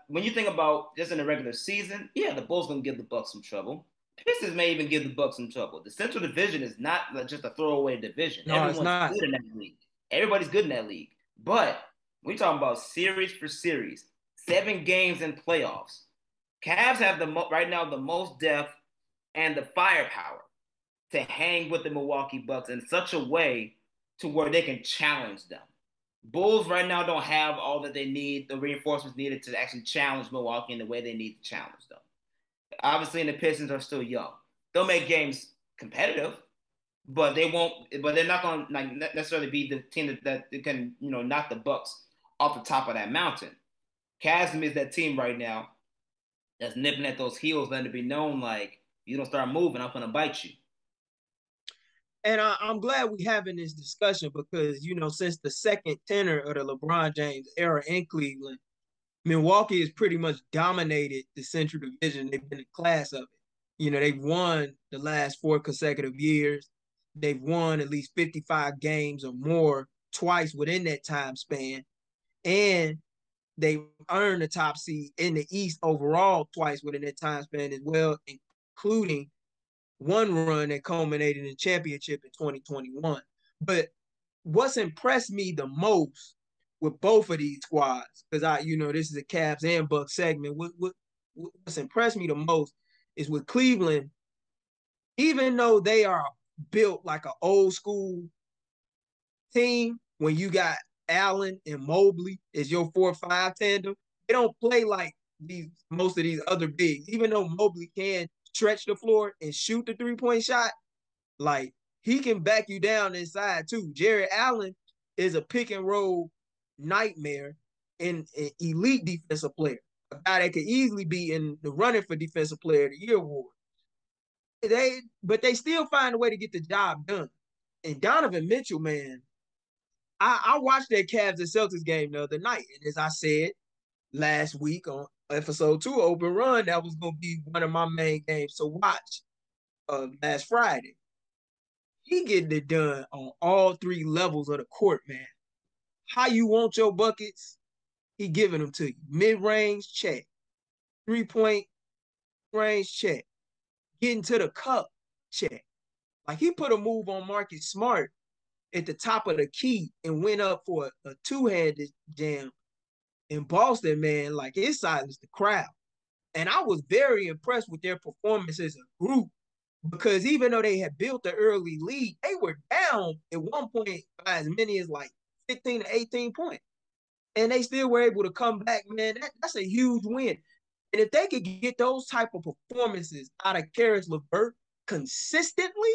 when you think about just in the regular season, yeah, the Bulls gonna give the Bucks some trouble. Pistons may even give the Bucks some trouble. The Central Division is not just a throwaway division. No, it's not. Everybody's good in that league. But we're talking about series for series, 7 games in playoffs. Cavs have right now the most depth and the firepower to hang with the Milwaukee Bucks in such a way to where they can challenge them. Bulls right now don't have all that they need, the reinforcements needed to actually challenge Milwaukee in the way they need to challenge them. Obviously, and the Pistons are still young. They'll make games competitive, but they won't. But they're not going to like necessarily be the team that can knock the Bucks off the top of that mountain. Cavs is that team right now that's nipping at those heels, letting it be known like you don't start moving, I'm going to bite you. And I'm glad we having this discussion because since the second tenor of the LeBron James era in Cleveland, Milwaukee has pretty much dominated the Central Division. They've been in class of it. They've won the last 4 consecutive years. They've won at least 55 games or more twice within that time span. And they've earned the top seed in the East overall twice within that time span as well, including one run that culminated in championship in 2021. But what's impressed me the most with both of these squads, because this is a Cavs and Bucks segment. What's impressed me the most is with Cleveland, even though they are built like an old school team, when you got Allen and Mobley as your 4-5 tandem, they don't play like these most of these other bigs. Even though Mobley can stretch the floor and shoot the 3-point shot, like he can back you down inside too. Jared Allen is a pick and roll nightmare and an elite defensive player, a guy that could easily be in the running for Defensive Player of the Year award. But they still find a way to get the job done. And Donovan Mitchell, man, I watched that Cavs and Celtics game the other night, and as I said last week on episode 2, Open Run, that was going to be one of my main games to watch last Friday. He getting it done on all 3 levels of the court, man. How you want your buckets, he giving them to you. Mid-range, check. 3-point range, check. Getting to the cup, check. Like he put a move on Marcus Smart at the top of the key and went up for a two-handed jam in Boston, man. Like it silenced the crowd. And I was very impressed with their performance as a group, because even though they had built the early lead, they were down at one point by as many as like 15 to 18 points. And they still were able to come back, man. That's a huge win. And if they could get those type of performances out of Karis LeVert consistently,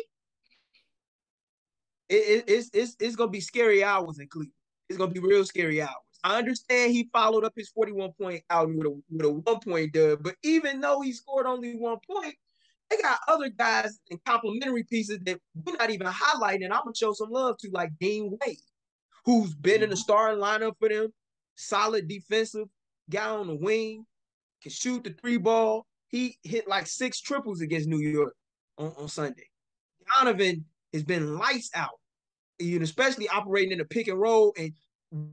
it's gonna be scary hours in Cleveland. It's gonna be real scary hours. I understand he followed up his 41-point outing with a 1-point dub, but even though he scored only 1 point, they got other guys and complementary pieces that we're not even highlighting. And I'm gonna show some love to, like Dean Wade, who's been in the starting lineup for them, solid defensive guy on the wing, can shoot the 3 ball. He hit like 6 triples against New York on Sunday. Donovan has been lights out, especially operating in a pick and roll. And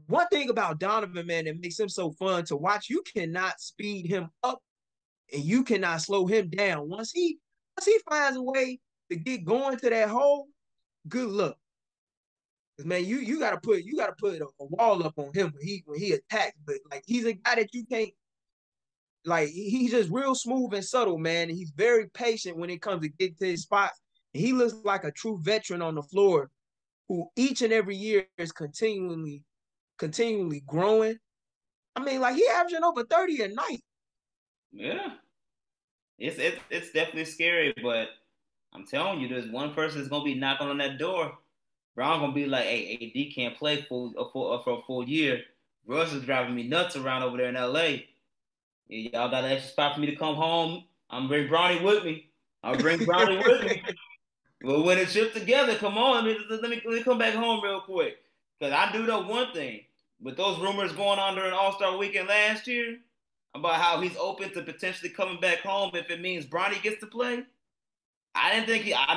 one thing about Donovan, man, that makes him so fun to watch, you cannot speed him up and you cannot slow him down. Once he finds a way to get going to that hole, good luck. Man, you gotta put a wall up on him when he attacks. But like he's a guy that you can't, like he's just real smooth and subtle, man. And he's very patient when it comes to getting to his spots. And he looks like a true veteran on the floor who each and every year is continually growing. I mean, like he averaging over 30 a night. Yeah, it's definitely scary, but I'm telling you, there's one person that's gonna be knocking on that door. Brown gonna be like, "Hey, AD can't play for a full year. Russ is driving me nuts around over there in LA. Y'all got an extra spot for me to come home. I'm bring Brownie with me. I'll bring Brownie with me. We'll win a ship together. Come on, let me come back home real quick. Because I do know one thing. With those rumors going on during All-Star Weekend last year about how he's open to potentially coming back home if it means Bronny gets to play, I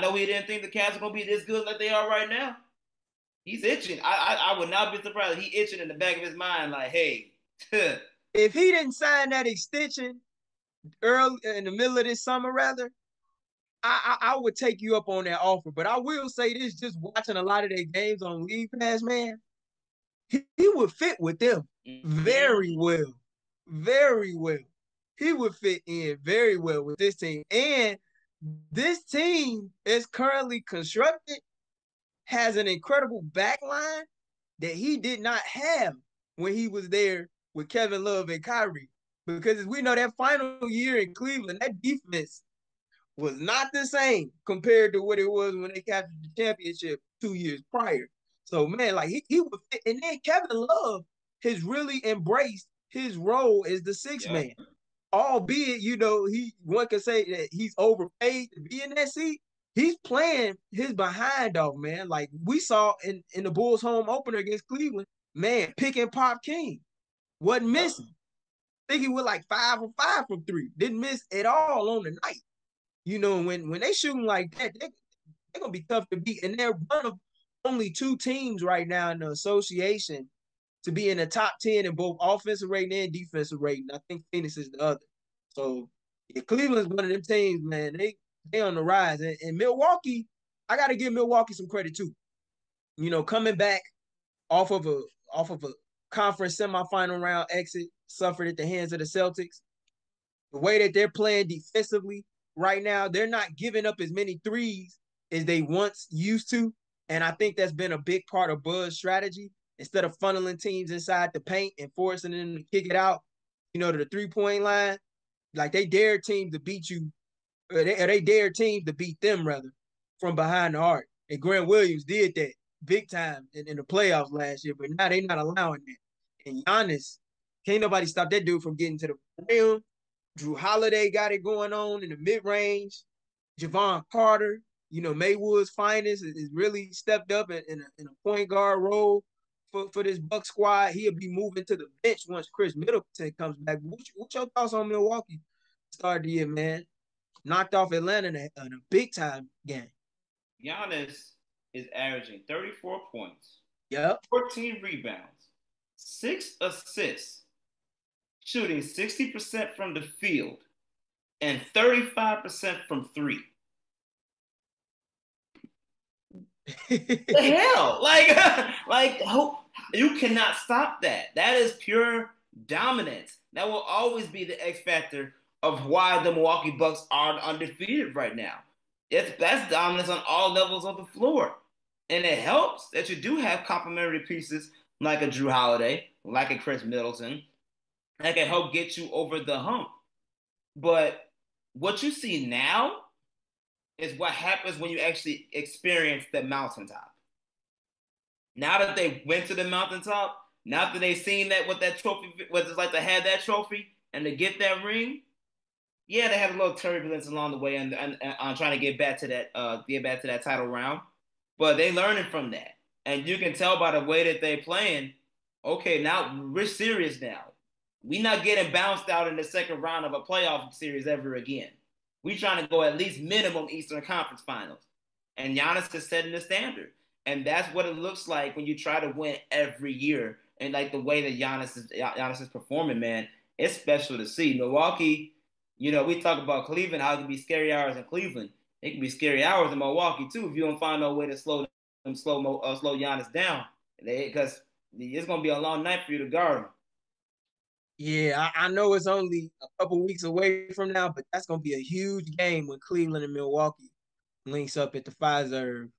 know he didn't think the Cavs are going to be this good like they are right now. He's itching. I would not be surprised if he itching in the back of his mind like, hey. If he didn't sign that extension early in the middle of this summer, rather, I would take you up on that offer. But I will say this: just watching a lot of their games on League Pass, man, he would fit with them very well, very well. He would fit in very well with this team, and this team is currently constructed has an incredible back line that he did not have when he was there with Kevin Love and Kyrie. Because as we know, that final year in Cleveland, that defense was not the same compared to what it was when they captured the championship 2 years prior. So, man, like he would fit. And then Kevin Love has really embraced his role as the sixth Yeah. man. Albeit, one could say that he's overpaid to be in that seat. He's playing his behind off, man. Like we saw in the Bulls home opener against Cleveland, man, pick and pop king. Wasn't Yep. missing. I think he went like 5 or 5 from 3. Didn't miss at all on the night. When they shooting like that, they're gonna be tough to beat. And they're one of only 2 teams right now in the association to be in the top 10 in both offensive rating and defensive rating. I think Phoenix is the other. So yeah, Cleveland's one of them teams, man. They on the rise. And Milwaukee, I got to give Milwaukee some credit too. Coming back off of a off of a conference semifinal round exit, suffered at the hands of the Celtics. The way that they're playing defensively right now, they're not giving up as many threes as they once used to. And I think that's been a big part of Bud's strategy. Instead of funneling teams inside the paint and forcing them to kick it out, to the 3-point line, like they dare teams to beat you, or they dare teams to beat them rather from behind the arc. And Grant Williams did that big time in the playoffs last year, but now they're not allowing that. And Giannis, can't nobody stop that dude from getting to the rim. Drew Holiday got it going on in the mid range. Javon Carter, Maywood's finest, is really stepped up in a point guard role for this Buck squad. He'll be moving to the bench once Chris Middleton comes back. What's your thoughts on Milwaukee? Start the year, man. Knocked off Atlanta in a big time game. Giannis is averaging 34 points, Yep. 14 rebounds, 6 assists, shooting 60% from the field and 35% from three. The hell? Like you cannot stop that. That is pure dominance. That will always be the X factor of why the Milwaukee Bucks are undefeated right now. That's dominance on all levels of the floor. And it helps that you do have complementary pieces like a Drew Holiday, like a Chris Middleton, that can help get you over the hump. But what you see now is what happens when you actually experience the mountaintop. Now that they went to the mountaintop, now that they've seen that what that trophy what it's like to have that trophy and to get that ring, yeah, they had a little turbulence along the way and on trying to get back to that title round. But they learning from that. And you can tell by the way that they playing, okay, now we're serious now. We not getting bounced out in the second round of a playoff series ever again. We trying to go at least minimum Eastern Conference Finals. And Giannis is setting the standard. And that's what it looks like when you try to win every year. And like the way that Giannis is performing, man, it's special to see. Milwaukee, we talk about Cleveland, how it can be scary hours in Cleveland. It can be scary hours in Milwaukee too if you don't find no way to slow Giannis down. Because it's gonna be a long night for you to guard him. Yeah, I know it's only a couple weeks away from now, but that's gonna be a huge game when Cleveland and Milwaukee links up at the Pfizer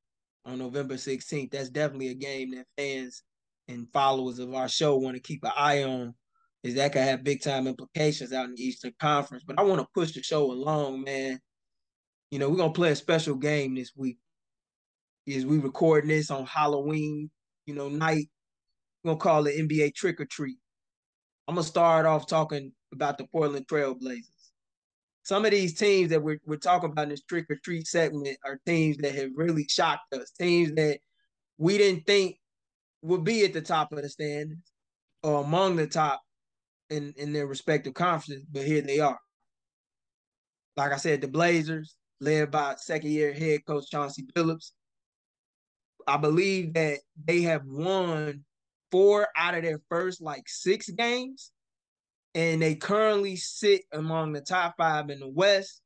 on November 16th. That's definitely a game that fans and followers of our show want to keep an eye on, is that could have big time implications out in the Eastern Conference. But I want to push the show along, man. We're gonna play a special game this week. Is we recording this on Halloween, night. We're gonna call it NBA Trick or Treat. I'm gonna start off talking about the Portland Trail Blazers. Some of these teams that we're talking about in this trick or treat segment are teams that have really shocked us, teams that we didn't think would be at the top of the standings or among the top in their respective conferences, but here they are. Like I said, the Blazers, led by second year head coach Chauncey Billups. I believe that they have won 4 out of their first like 6 games, and they currently sit among the top 5 in the West.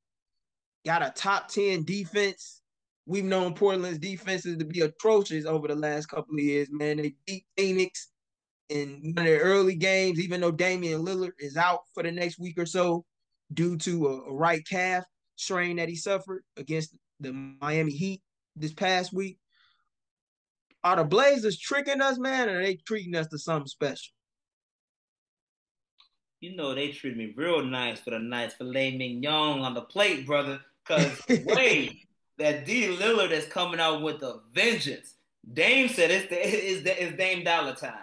Got a top 10 defense. We've known Portland's defenses to be atrocious over the last couple of years, man. They beat Phoenix in one of their early games, even though Damian Lillard is out for the next week or so due to a right calf strain that he suffered against the Miami Heat this past week. Are the Blazers tricking us, man, or are they treating us to something special? They treated me real nice with a nice filet mignon on the plate, brother. Cause the way that D Lillard is coming out with a vengeance. Dame said it's Dame Dollar time.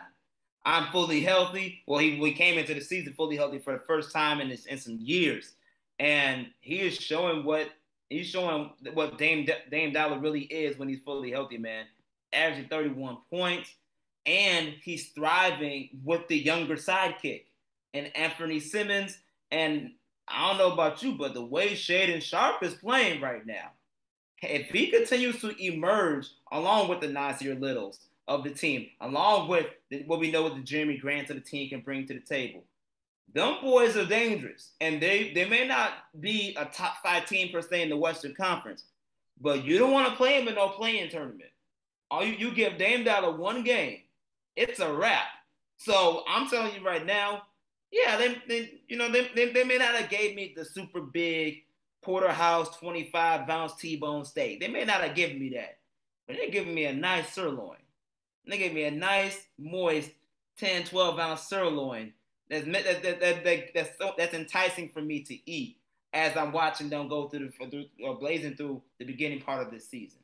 I'm fully healthy. Well, we came into the season fully healthy for the first time in some years, and he's showing what Dame Dollar really is when he's fully healthy, man. Averaging 31 points, and he's thriving with the younger sidekick and Anthony Simmons. And I don't know about you, but the way Shaden Sharp is playing right now, if he continues to emerge along with the Nasir Littles of the team, along with what we know what the Jeremy Grant of the team can bring to the table, Them boys are dangerous, and they may not be a top five team per se in the Western Conference, but you don't want to play them in no playing tournament. All you give Dame Dollar one game, it's a wrap. So I'm telling you right now, yeah, they may not have gave me the super big porterhouse 25-ounce T-bone steak. They may not have given me that, but they're giving me a nice sirloin. They gave me a nice moist 10, 12-ounce sirloin that's enticing for me to eat as I'm watching them go through or blazing through the beginning part of this season.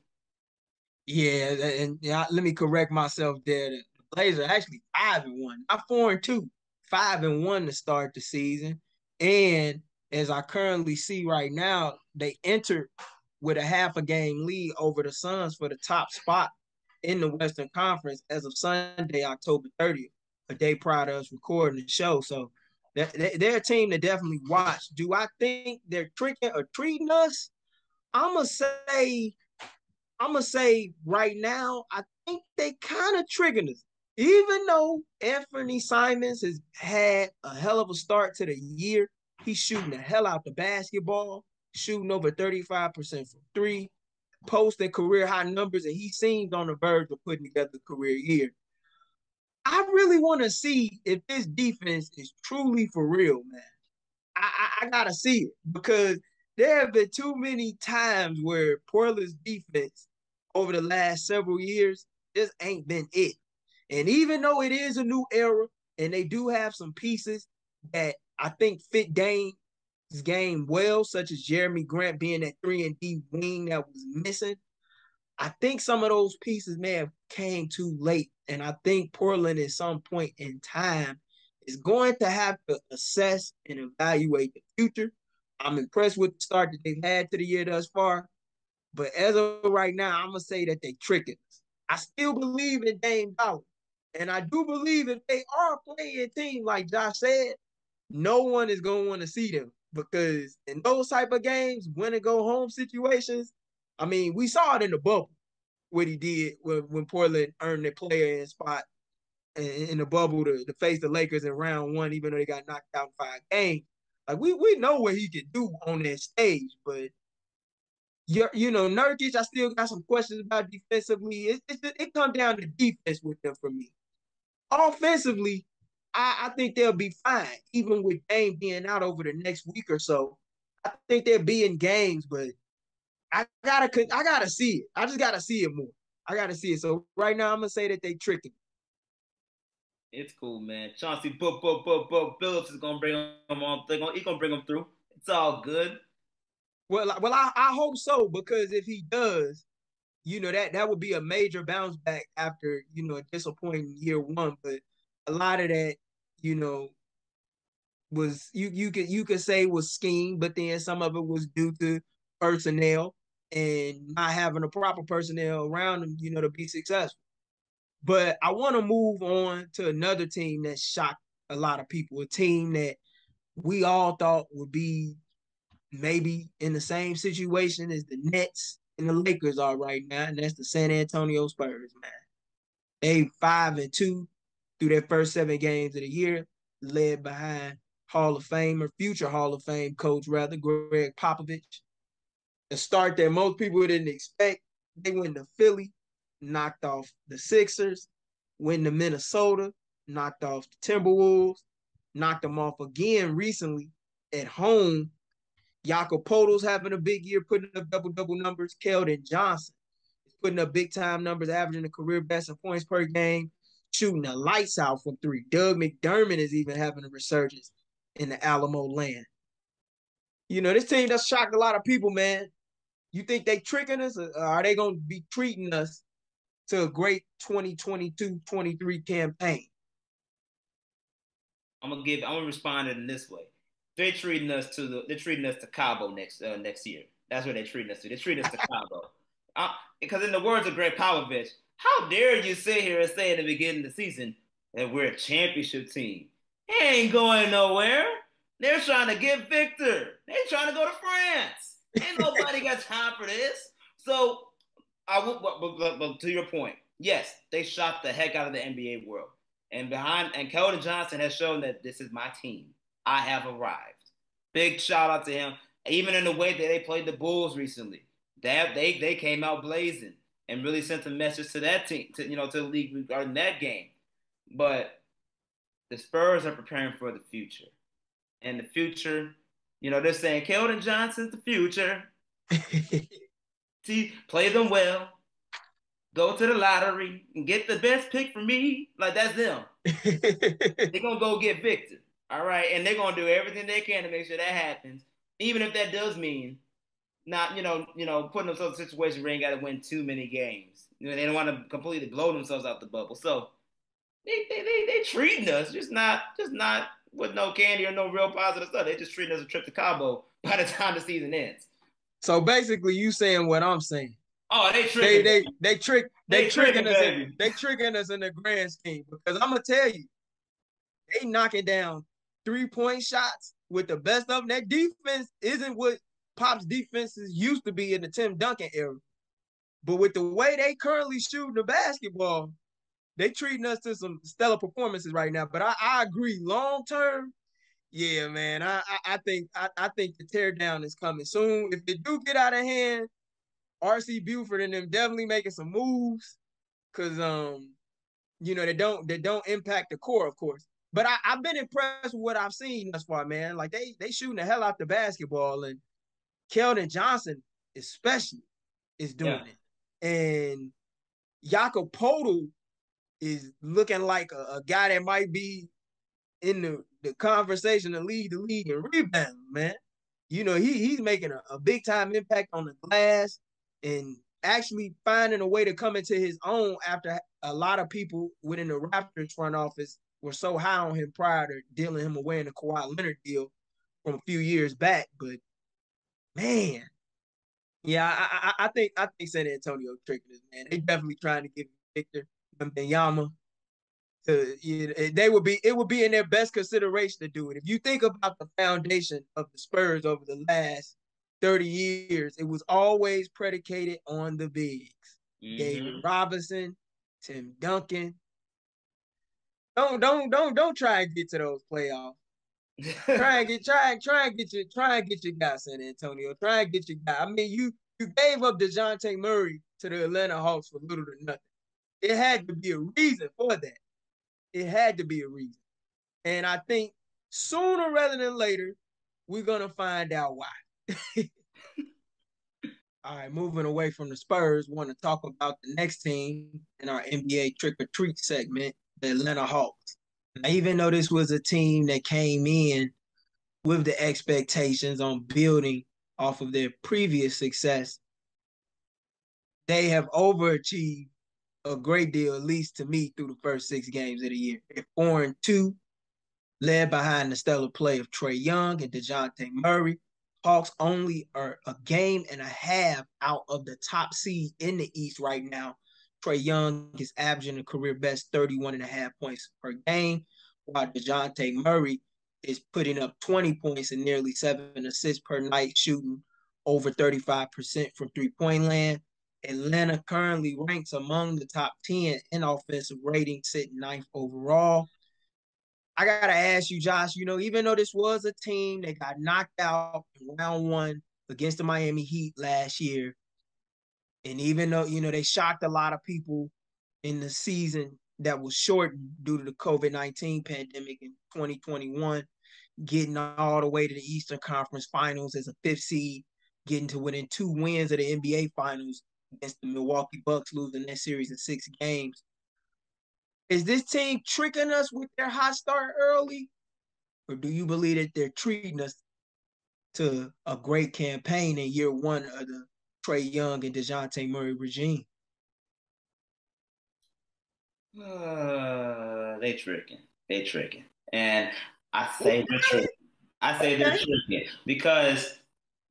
Yeah, and yeah, let me correct myself there. The Blazers are actually 5-1, not 4-2, 5-1 to start the season. And as I currently see right now, they entered with a half a game lead over the Suns for the top spot in the Western Conference as of Sunday, October 30th, a day prior to us recording the show. So they're a team to definitely watch. Do I think they're tricking or treating us? I'm gonna say I'm gonna say right now, I think they kind of triggered us. Even though Anthony Simons has had a hell of a start to the year, he's shooting the hell out the basketball, shooting over 35% from three, posting career high numbers, and he seems on the verge of putting together a career year. I really want to see if this defense is truly for real, man. I gotta see it because there have been too many times where Portland's defense over the last several years just ain't been it. And even though it is a new era and they do have some pieces that I think fit Dame's game well, such as Jeremy Grant being that 3-and-D wing that was missing, I think some of those pieces may have came too late. And I think Portland at some point in time is going to have to assess and evaluate the future. I'm impressed with the start that they've had to the year thus far. But as of right now, I'm gonna say that they tricking us. I still believe in Dame Dollar. And I do believe if they are playing a team like Josh said, no one is gonna want to see them because in those type of games, win and go home situations, I mean, we saw it in the bubble what he did when Portland earned their player in spot in the bubble to face the Lakers in round one, even though they got knocked out in 5 games. Like we know what he can do on that stage, but Nurkic, I still got some questions about defensively. It comes down to defense with them for me. Offensively, I think they'll be fine, even with Dame being out over the next week or so. I think they'll be in games, but I gotta see it. I just gotta see it more. I gotta see it. So right now, I'm gonna say that they tricking. It's cool, man. Chauncey Billups is gonna bring them on. He's gonna bring them through. It's all good. Well, I hope so because if he does, that would be a major bounce back after a disappointing year one. But a lot of that, you know, was you could say was scheme, but then some of it was due to personnel and not having the proper personnel around them, to be successful. But I want to move on to another team that shocked a lot of people, a team that we all thought would be maybe in the same situation as the Nets and the Lakers are right now, and that's the San Antonio Spurs, man. They 5-2 through their first 7 games of the year, led behind Hall of Famer, future Hall of Fame coach rather, Greg Popovich. A start that most people didn't expect. They went to Philly, knocked off the Sixers, went to Minnesota, knocked off the Timberwolves, knocked them off again recently at home. Jakob Poeltl's having a big year, putting up double-double numbers. Keldon Johnson is putting up big-time numbers, averaging a career best in points per game, shooting the lights out from three. Doug McDermott is even having a resurgence in the Alamo land. This team that's shocked a lot of people, man. You think they tricking us, or are they going to be treating us to a great 2022-23 campaign? I'm gonna respond in this way. They're treating us to Cabo next year. That's what they're treating us to. They're treating us to Cabo. Because in the words of Greg Popovich, how dare you sit here and say in the beginning of the season that we're a championship team? They ain't going nowhere. They're trying to get Victor. They're trying to go to France. Ain't nobody got time for this. So but to your point, yes, they shocked the heck out of the NBA world. And Keldon Johnson has shown that this is my team. I have arrived. Big shout out to him. Even in the way that they played the Bulls recently, they came out blazing and really sent a message to that team, to the league regarding that game. But the Spurs are preparing for the future, and the future, they're saying Keldon Johnson's the future. See, play them well, go to the lottery, and get the best pick for me. Like that's them. They're gonna go get Victor. All right. And they're gonna do everything they can to make sure that happens. Even if that does mean not, putting themselves in a situation where they ain't gotta win too many games. They don't want to completely blow themselves out the bubble. So they treating us just not with no candy or no real positive stuff. They just treating us a trip to Cabo by the time the season ends. So basically, you saying what I'm saying. Oh, they They tricking, they baby. they trick they They tricking tricking, us in baby. they tricking us in the grand scheme because I'm gonna tell you they knocking down 3-point shots with the best of them. That defense isn't what Pop's defenses used to be in the Tim Duncan era. But with the way they currently shooting the basketball, they treating us to some stellar performances right now. But I agree, long term, yeah, man. I think the teardown is coming soon. If it do get out of hand, RC Buford and them definitely making some moves because they don't impact the core, of course. But I've been impressed with what I've seen thus far, man. Like they shooting the hell out the basketball, and Keldon Johnson especially is Yeah. doing it, and Jakob Podol is looking like a guy that might be in the conversation to lead the league in rebound, man. He's making a big time impact on the glass and actually finding a way to come into his own after a lot of people within the Raptors front office were so high on him prior to dealing him away in the Kawhi Leonard deal from a few years back. But man, yeah, I think San Antonio tricking us, man. They definitely trying to get Victor Wembanyama it would be in their best consideration to do it. If you think about the foundation of the Spurs over the last 30 years, it was always predicated on the bigs. David Mm-hmm. Robinson, Tim Duncan. Don't try and get to those playoffs. Try and get your guy, San Antonio. Try and get your guy. I mean, you gave up DeJounte Murray to the Atlanta Hawks for little to nothing. It had to be a reason for that. It had to be a reason. And I think sooner rather than later, we're going to find out why. All right, moving away from the Spurs, want to talk about the next team in our NBA trick or treat segment, the Atlanta Hawks. Now, even though this was a team that came in with the expectations on building off of their previous success, they have overachieved a great deal, at least to me, through the first 6 games of the year. They're 4-2, led behind the stellar play of Trae Young and DeJounte Murray. Hawks only are a game and a half out of the top seed in the East right now. Trae Young is averaging a career best 31 and a half points per game, while DeJounte Murray is putting up 20 points and nearly 7 assists per night, shooting over 35% from three-point land. Atlanta currently ranks among the top 10 in offensive rating, sitting ninth overall. I gotta ask you, Josh. Even though this was a team that got knocked out in round one against the Miami Heat last year, and even though they shocked a lot of people in the season that was shortened due to the COVID-19 pandemic in 2021, getting all the way to the Eastern Conference Finals as a fifth seed, getting to within 2 wins of the NBA Finals against the Milwaukee Bucks, losing that series in 6 games. Is this team tricking us with their hot start early? Or do you believe that they're treating us to a great campaign in year one of the Trae Young and DeJounte Murray regime? They tricking. They tricking. And I say they're Okay, tricking. I say they're okay. tricking because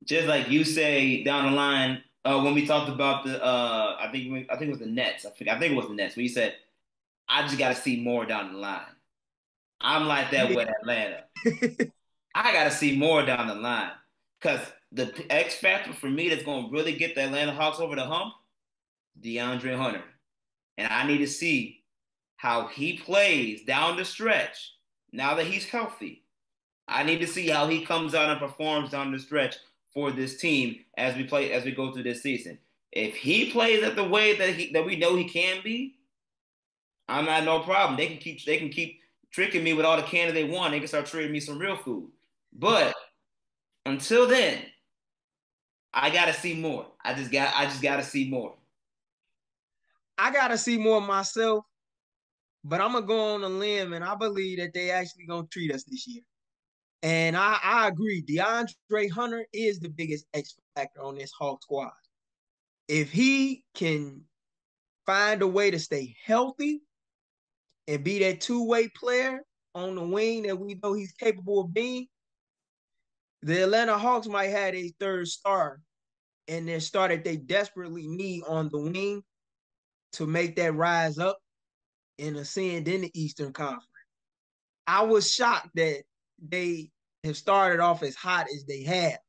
just like you say down the line, when we talked about the I think it was the Nets. I think it was the Nets. Where you said I just got to see more down the line. I'm like that Yeah. with Atlanta. I got to see more down the line because the X factor for me that's going to really get the Atlanta Hawks over the hump, DeAndre Hunter, and I need to see how he plays down the stretch now that he's healthy. I need to see how he comes out and performs down the stretch for this team as we go through this season. If he plays at the way that we know he can be, I'm not no problem. They can keep tricking me with all the candy they want. They can start trading me some real food. But until then, I gotta see more. I just gotta see more. I gotta see more myself, but I'm gonna go on a limb, and I believe that they actually gonna treat us this year. And I agree. DeAndre Hunter is the biggest X factor on this Hawk squad. If he can find a way to stay healthy and be that two-way player on the wing that we know he's capable of being, the Atlanta Hawks might have a third star and their star that they desperately need on the wing to make that rise up and ascend in the Eastern Conference. I was shocked that they have started off as hot as they have.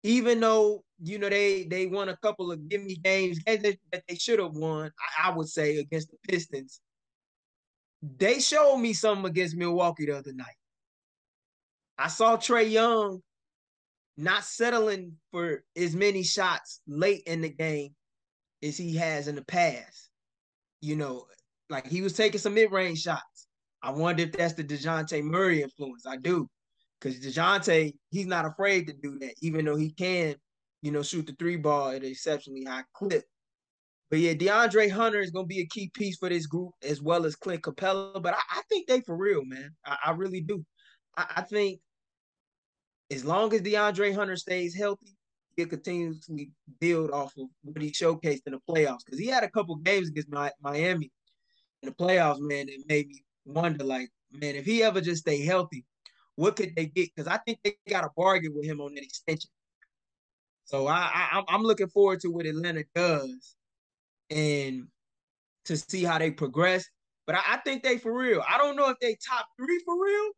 Even though, they won a couple of gimme games that they should have won, I would say, against the Pistons. They showed me something against Milwaukee the other night. I saw Trae Young not settling for as many shots late in the game as he has in the past. You know, like he was taking some mid-range shots. I wonder if that's the DeJounte Murray influence. I do. Because DeJounte, he's not afraid to do that, even though he can, shoot the three ball at an exceptionally high clip. But yeah, DeAndre Hunter is going to be a key piece for this group, as well as Clint Capella. But I think they for real, man. I really do. I think as long as DeAndre Hunter stays healthy, he'll continuously build off of what he showcased in the playoffs. Because he had a couple games against Miami in the playoffs, man, that made me wonder, like, man, if he ever just stay healthy, what could they get? Because I think they got a bargain with him on that extension. So I'm looking forward to what Atlanta does and to see how they progress. But I think they for real. I don't know if they top three for real,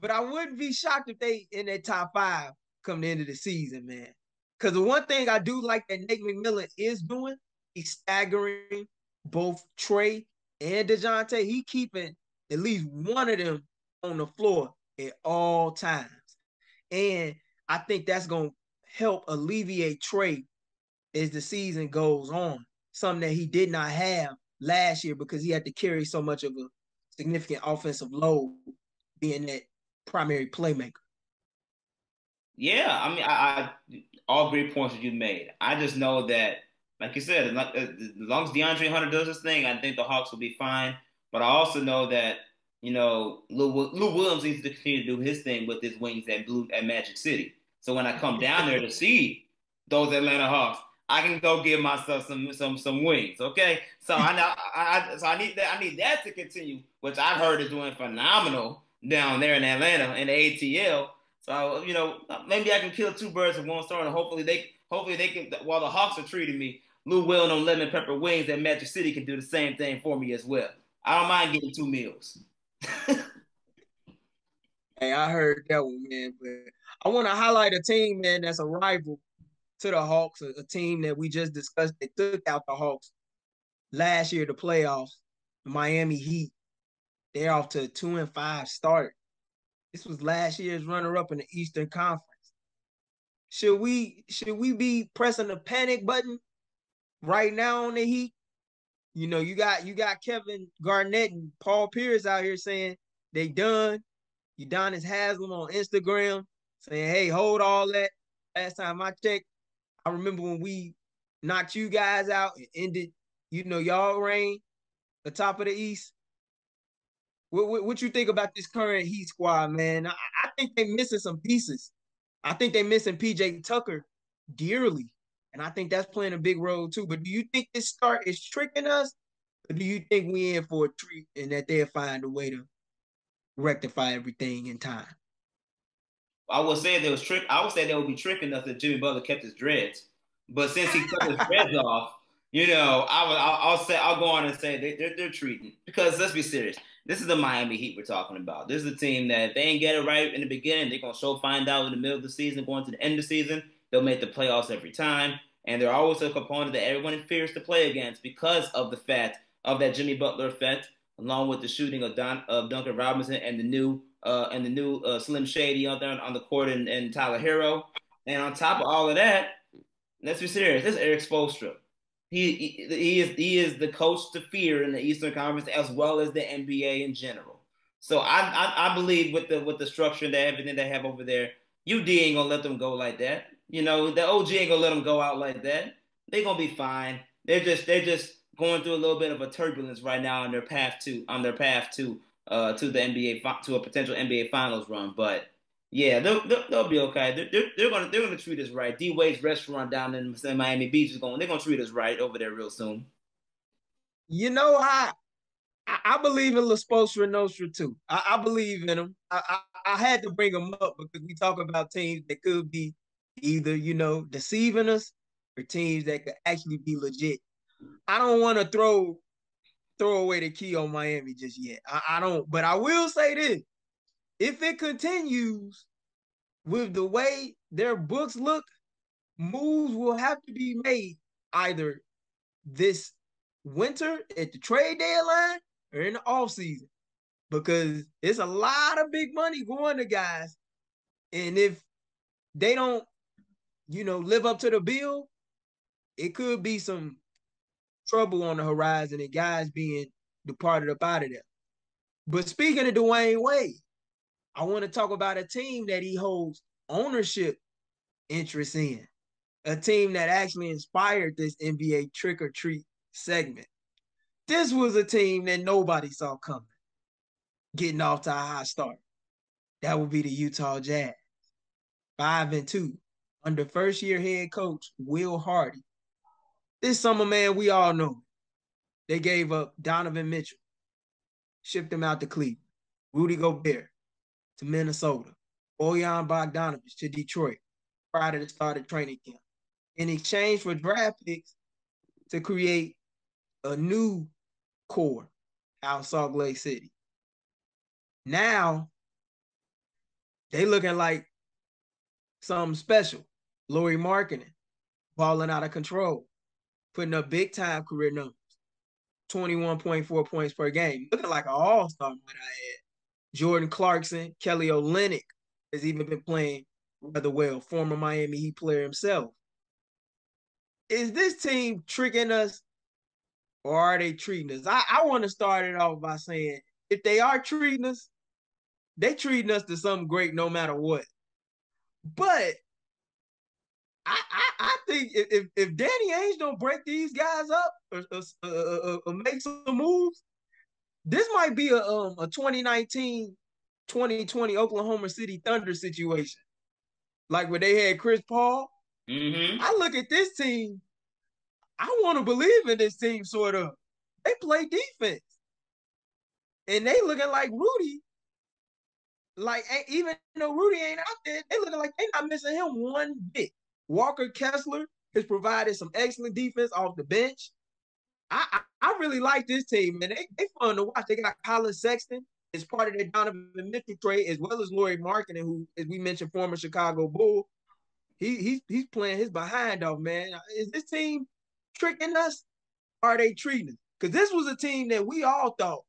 but I wouldn't be shocked if they in their top five come the end of the season, man. Because the one thing I do like that Nate McMillan is doing, he's staggering both Trae and DeJounte. He keeping at least one of them on the floor at all times. And I think that's going to help alleviate Trae as the season goes on, something that he did not have last year because he had to carry so much of a significant offensive load being that primary playmaker. Yeah, I mean, I all great points that you made. I just know that, like you said, as long as DeAndre Hunter does his thing, I think the Hawks will be fine. But I also know that Lou Williams needs to continue to do his thing with his wings at Magic City. So when I come down there to see those Atlanta Hawks, I can go give myself some wings. Okay, so I need that to continue, which I've heard is doing phenomenal down there in Atlanta in the ATL. So maybe I can kill two birds with one stone, and hopefully they can. While the Hawks are treating me, Lou Will and them lemon pepper wings at Magic City can do the same thing for me as well. I don't mind getting two meals. Hey, I heard that one, man. But I want to highlight a team, man, that's a rival to the Hawks, a team that we just discussed that took out the Hawks last year, the playoffs, the Miami Heat. They're off to a 2-5 start. This was last year's runner-up in the Eastern Conference. Should we be pressing the panic button right now on the Heat? You got Kevin Garnett and Paul Pierce out here saying they done. Udonis Haslam on Instagram saying, "Hey, hold all that." Last time I checked, I remember when we knocked you guys out and ended, y'all reign atop of the East. What you think about this current Heat squad, man? I think they missing some pieces. I think they missing PJ Tucker dearly, and I think that's playing a big role too. But do you think this start is tricking us, or do you think we in for a treat and that they'll find a way to rectify everything in time? I would say there was trick. I would say they would be tricking us if Jimmy Butler kept his dreads. But since he cut his dreads off, I'll go on and say they're treating because let's be serious. This is the Miami Heat we're talking about. This is a team that if they ain't get it right in the beginning, they're gonna find out in the middle of the season, going to the end of the season. They'll make the playoffs every time, and they're always a component that everyone fears to play against because of the fact of that Jimmy Butler effect, along with the shooting of Duncan Robinson and the new and the new Slim Shady out there on the court and Tyler Hero. And on top of all of that, let's be serious. This is Eric Spoelstra. He is the coach to fear in the Eastern Conference as well as the NBA in general. So I believe with the structure and everything they have over there, UD ain't gonna let them go like that. The OG ain't gonna let them go out like that. They're gonna be fine. They're just going through a little bit of a turbulence right now on their path to the NBA to a potential NBA Finals run. But yeah, they'll be okay. They're gonna treat us right. D Wade's restaurant down in Miami Beach is going. They're gonna treat us right over there real soon. You know, I believe in Laspostra Nostra too. I believe in him. I had to bring him up because we talk about teams that could be either, deceiving us or teams that could actually be legit. I don't want to throw away the key on Miami just yet. I don't, but I will say this. If it continues with the way their books look, moves will have to be made either this winter at the trade deadline or in the offseason because it's a lot of big money going to guys. And if they don't, live up to the bill, it could be some trouble on the horizon and guys being departed up out of there. But speaking of Dwayne Wade, I want to talk about a team that he holds ownership interest in, a team that actually inspired this NBA trick or treat segment. This was a team that nobody saw coming, getting off to a high start. That would be the Utah Jazz, 5-2, under first-year head coach Will Hardy. This summer, man, we all know they gave up Donovan Mitchell, shipped him out to Cleveland, Rudy Gobert to Minnesota, Bojan Bogdanovic to Detroit prior to the start of training camp, in exchange for draft picks to create a new core out in Salt Lake City. Now they looking like something special. Lauri Markkanen balling out of control, putting up big time career numbers, 21.4 points per game, looking like an all-star, might I add. Jordan Clarkson, Kelly Olynyk has even been playing rather well, former Miami Heat player himself. Is this team tricking us or are they treating us? I want to start it off by saying if they are treating us, they treating us to something great no matter what. But I think if Danny Ainge don't break these guys up or make some moves, this might be a 2019-2020 Oklahoma City Thunder situation. Like where they had Chris Paul. Mm-hmm. I look at this team, I want to believe in this team sort of. They play defense. And they looking like Rudy. Like even though Rudy ain't out there, they looking like they not missing him one bit. Walker Kessler has provided some excellent defense off the bench. I really like this team, man. They fun to watch. They got Colin Sexton as part of their Donovan Mitchell trade, as well as Lauri Markkanen, who, as we mentioned, former Chicago Bull. He's playing his behind off, man. Is this team tricking us? Or are they treating us? Because this was a team that we all thought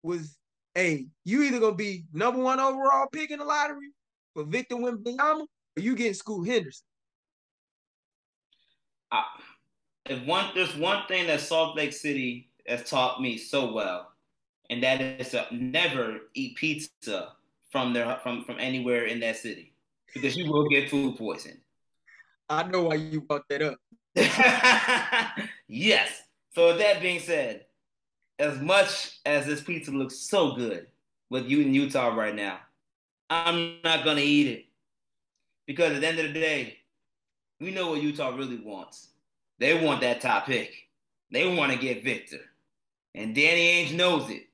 was, hey, you either gonna be number one overall pick in the lottery for Victor Wembanyama, or you getting Scoot Henderson. If there's one thing that Salt Lake City has taught me so well, and that is to never eat pizza from anywhere in that city because you will get food poisoning. I know why you brought that up. Yes. So with that being said, as much as this pizza looks so good with you in Utah right now, I'm not gonna eat it because at the end of the day, we know what Utah really wants. They want that top pick. They want to get Victor, and Danny Ainge knows it,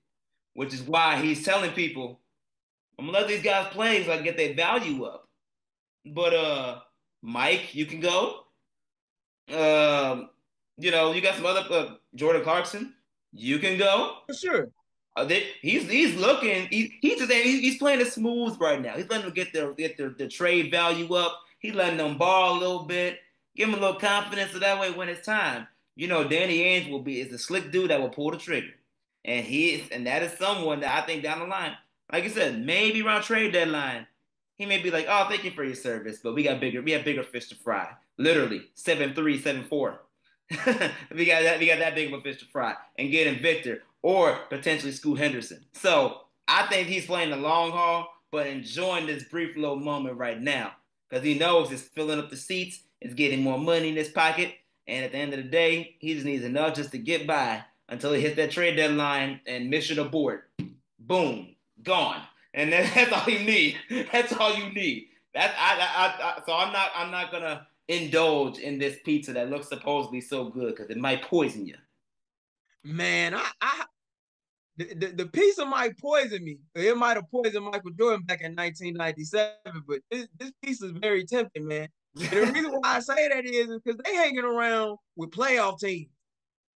which is why he's telling people, "I'm gonna let these guys play so I can get their value up." But Mike, you can go. Um, you got some other Jordan Clarkson. You can go. For sure. He's looking. He's playing it smooth right now. He's letting them get their trade value up. He's letting them ball a little bit. Give him a little confidence, so that way when it's time, Danny Ainge is the slick dude that will pull the trigger, and that is someone that I think down the line Like I said, maybe around trade deadline, he may be like, "Oh, thank you for your service, but we have bigger fish to fry." Literally, 7-3, 7-4. We got that big of a fish to fry, and get him Victor or potentially Scoot Henderson. So I think he's playing the long haul, but enjoying this brief little moment right now because he knows it's filling up the seats, it's getting more money in his pocket, and at the end of the day, he just needs enough just to get by until he hits that trade deadline and mission abort. Boom, gone, and that's all you need. That's all you need. So I'm not gonna indulge in this pizza that looks supposedly so good because it might poison you. Man, the pizza might poison me. It might have poisoned Michael Jordan back in 1997, but this pizza is very tempting, man. And the reason why I say that is because they hanging around with playoff teams.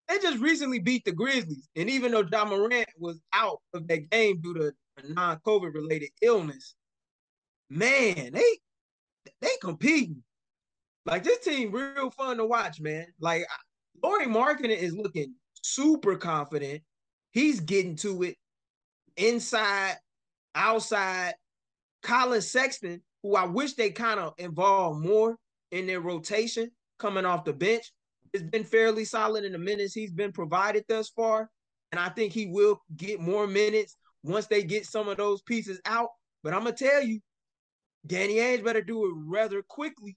They just recently beat the Grizzlies, and even though John Morant was out of that game due to a non-COVID related illness, man, they competing. Like this team, real fun to watch, man. Like Laurie Marketing is looking super confident. He's getting to it inside, outside. Colin Sexton, who I wish they kind of involved more in their rotation coming off the bench, has been fairly solid in the minutes he's been provided thus far. And I think he will get more minutes once they get some of those pieces out. But I'm going to tell you, Danny Ainge better do it rather quickly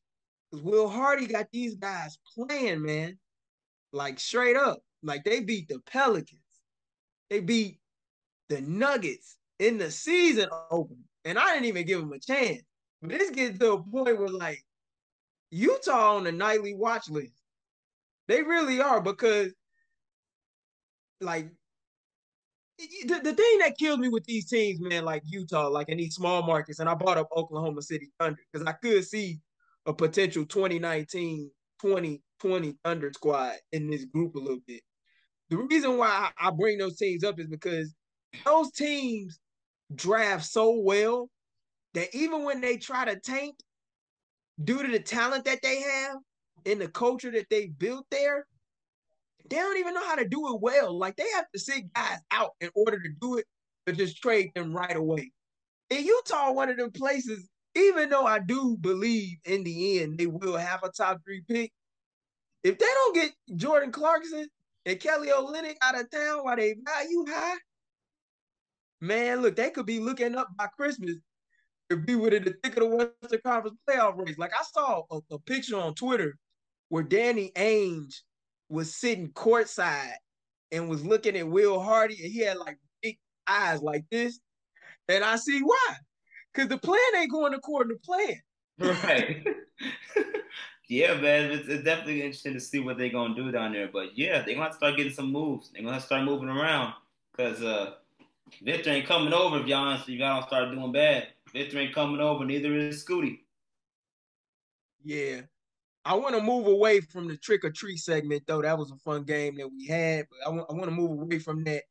because Will Hardy got these guys playing, man. Like straight up. Like they beat the Pelicans. They beat the Nuggets in the season opener. And I didn't even give them a chance. But it's getting to a point where like Utah on the nightly watch list. They really are because like the thing that killed me with these teams, man, like Utah, like in these small markets, and I brought up Oklahoma City Thunder because I could see a potential 2019, 2020 Thunder squad in this group a little bit. The reason why I bring those teams up is because those teams draft so well that even when they try to tank due to the talent that they have and the culture that they built there, they don't even know how to do it well. Like they have to sit guys out in order to do it, to just trade them right away. In Utah, one of them places, even though I do believe in the end they will have a top 3 pick, if they don't get Jordan Clarkson and Kelly Olynyk out of town while they value high, man, look, they could be looking up by Christmas to be within the thick of the Western Conference playoff race. Like I saw a picture on Twitter where Danny Ainge was sitting courtside and was looking at Will Hardy, and he had like big eyes like this. And I see why. Because the plan ain't going according to plan. Right. Yeah, man, it's definitely interesting to see what they're gonna do down there. But yeah, they're gonna have to start getting some moves. They're gonna have to start moving around because Victor ain't coming over if y'all don't start doing bad. Victor ain't coming over, neither is Scooty. Yeah. I want to move away from the trick or treat segment, though. That was a fun game that we had, but I want to move away from that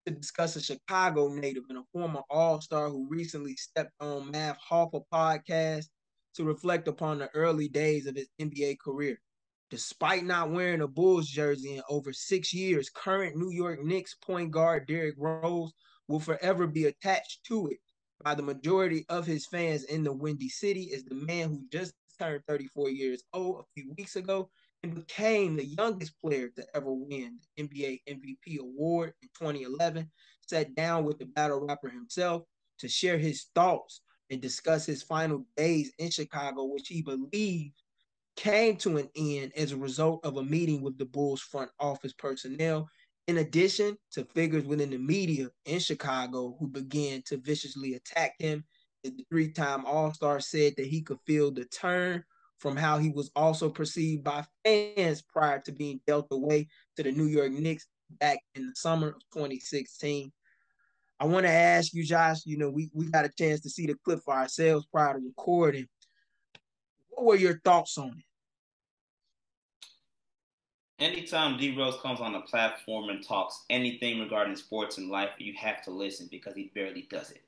to discuss a Chicago native and a former All Star who recently stepped on Math Hoffa podcast to reflect upon the early days of his NBA career. Despite not wearing a Bulls jersey in over 6 years, current New York Knicks point guard Derrick Rose will forever be attached to it by the majority of his fans in the Windy City as the man who just turned 34 years old a few weeks ago and became the youngest player to ever win the NBA MVP award in 2011, sat down with the battle rapper himself to share his thoughts and discuss his final days in Chicago, which he believed came to an end as a result of a meeting with the Bulls front office personnel, in addition to figures within the media in Chicago who began to viciously attack him. The 3-time All-Star said that he could feel the turn from how he was also perceived by fans prior to being dealt away to the New York Knicks back in the summer of 2016. I want to ask you, Josh, we got a chance to see the clip for ourselves prior to recording. What were your thoughts on it? Anytime D Rose comes on a platform and talks anything regarding sports and life, you have to listen because he barely does it.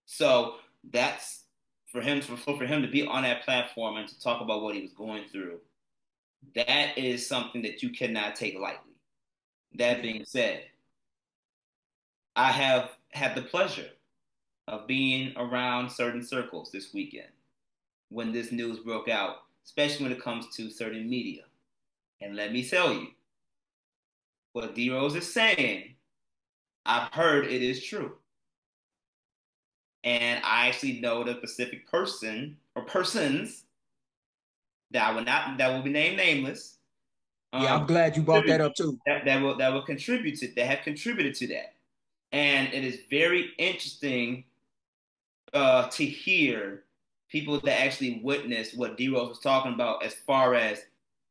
So that's for him to be on that platform and to talk about what he was going through. That is something that you cannot take lightly. That Yeah. being said, I have had the pleasure of being around certain circles this weekend when this news broke out, especially when it comes to certain media. And let me tell you, what D Rose is saying, I've heard it is true. And I actually know the specific person or persons that will be named nameless, Yeah, I'm um, glad you brought that up too. that will contribute to that have contributed to that. And it is very interesting to hear people that actually witnessed what D Rose was talking about as far as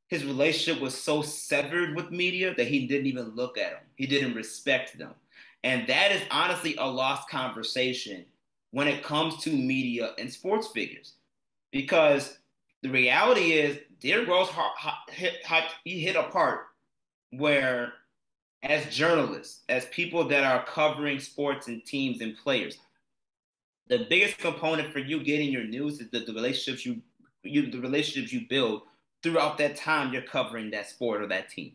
his relationship was so severed with media that he didn't even look at them. He didn't respect them. And that is honestly a lost conversation when it comes to media and sports figures. Because the reality is, Derrick Rose he hit a part where, as journalists, as people that are covering sports and teams and players, the biggest component for you getting your news is the relationships the relationships you build throughout that time you're covering that sport or that team.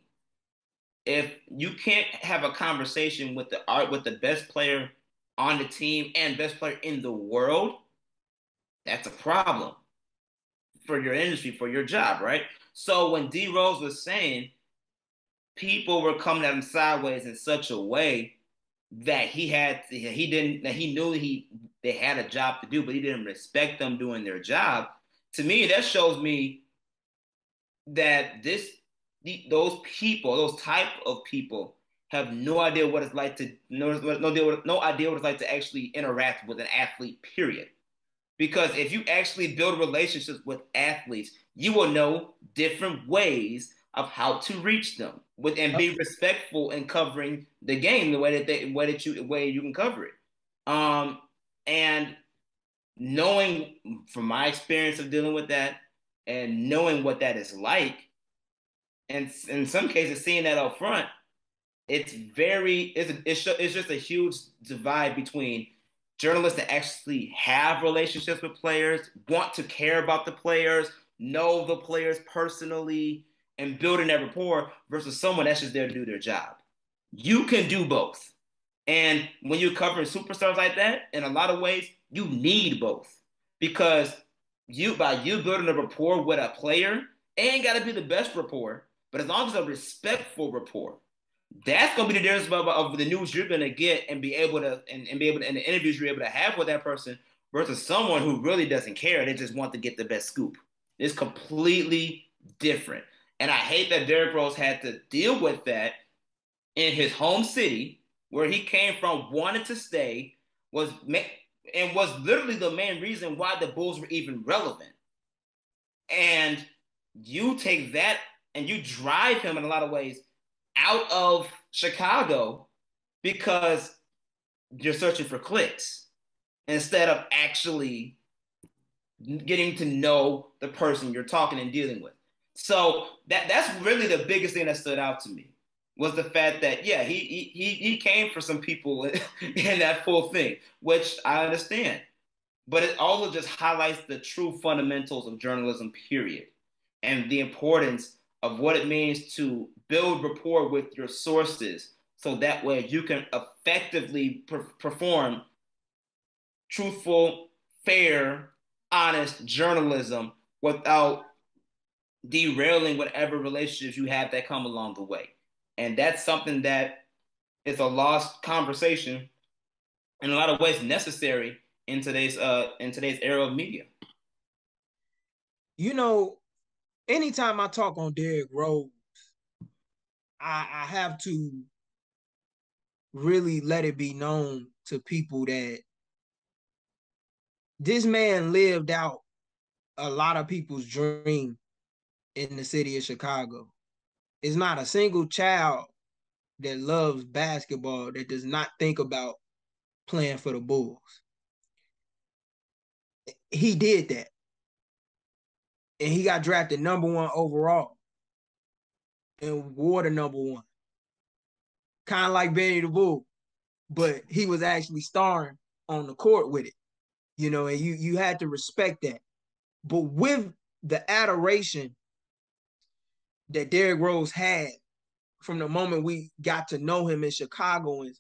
If you can't have a conversation with the best player on the team and best player in the world, that's a problem for your industry, for your job, right? So when D Rose was saying people were coming at him sideways in such a way that he knew they had a job to do, but he didn't respect them doing their job. To me, that shows me that those people, those type of people, have no idea what it's like to no idea what it's like to actually interact with an athlete. Period. Because if you actually build relationships with athletes, you will know different ways of how to reach them with and Yep. be respectful in covering the game the way you can cover it. And knowing from my experience of dealing with that and knowing what that is like, and in some cases seeing that up front, it's just a huge divide between journalists that actually have relationships with players, want to care about the players, know the players personally, and building that rapport versus someone that's just there to do their job. You can do both. And when you're covering superstars like that, in a lot of ways, you need both. Because by you building a rapport with a player, it ain't gotta be the best rapport, but as long as a respectful rapport, that's gonna be the difference of the news you're gonna get and be able to and be able to, and the interviews you're able to have with that person versus someone who really doesn't care. They just want to get the best scoop. It's completely different. And I hate that Derrick Rose had to deal with that in his home city, where he came from, wanted to stay, and was literally the main reason why the Bulls were even relevant. And you take that and you drive him in a lot of ways out of Chicago because you're searching for clicks instead of actually getting to know the person you're talking and dealing with. So that's really the biggest thing that stood out to me was the fact that yeah, he came for some people in that full thing, which I understand. But it also just highlights the true fundamentals of journalism, period, and the importance of what it means to build rapport with your sources so that way you can effectively perform truthful, fair, honest journalism without derailing whatever relationships you have that come along the way. And that's something that is a lost conversation in a lot of ways necessary in today's era of media. You know, anytime I talk on Derrick Rose, I have to really let it be known to people that this man lived out a lot of people's dream in the city of Chicago. It's not a single child that loves basketball that does not think about playing for the Bulls. He did that. And he got drafted #1 overall and wore the #1. Kind of like Benny the Bull, but he was actually starring on the court with it. And you had to respect that. But with the adoration that Derrick Rose had from the moment we got to know him in Chicago and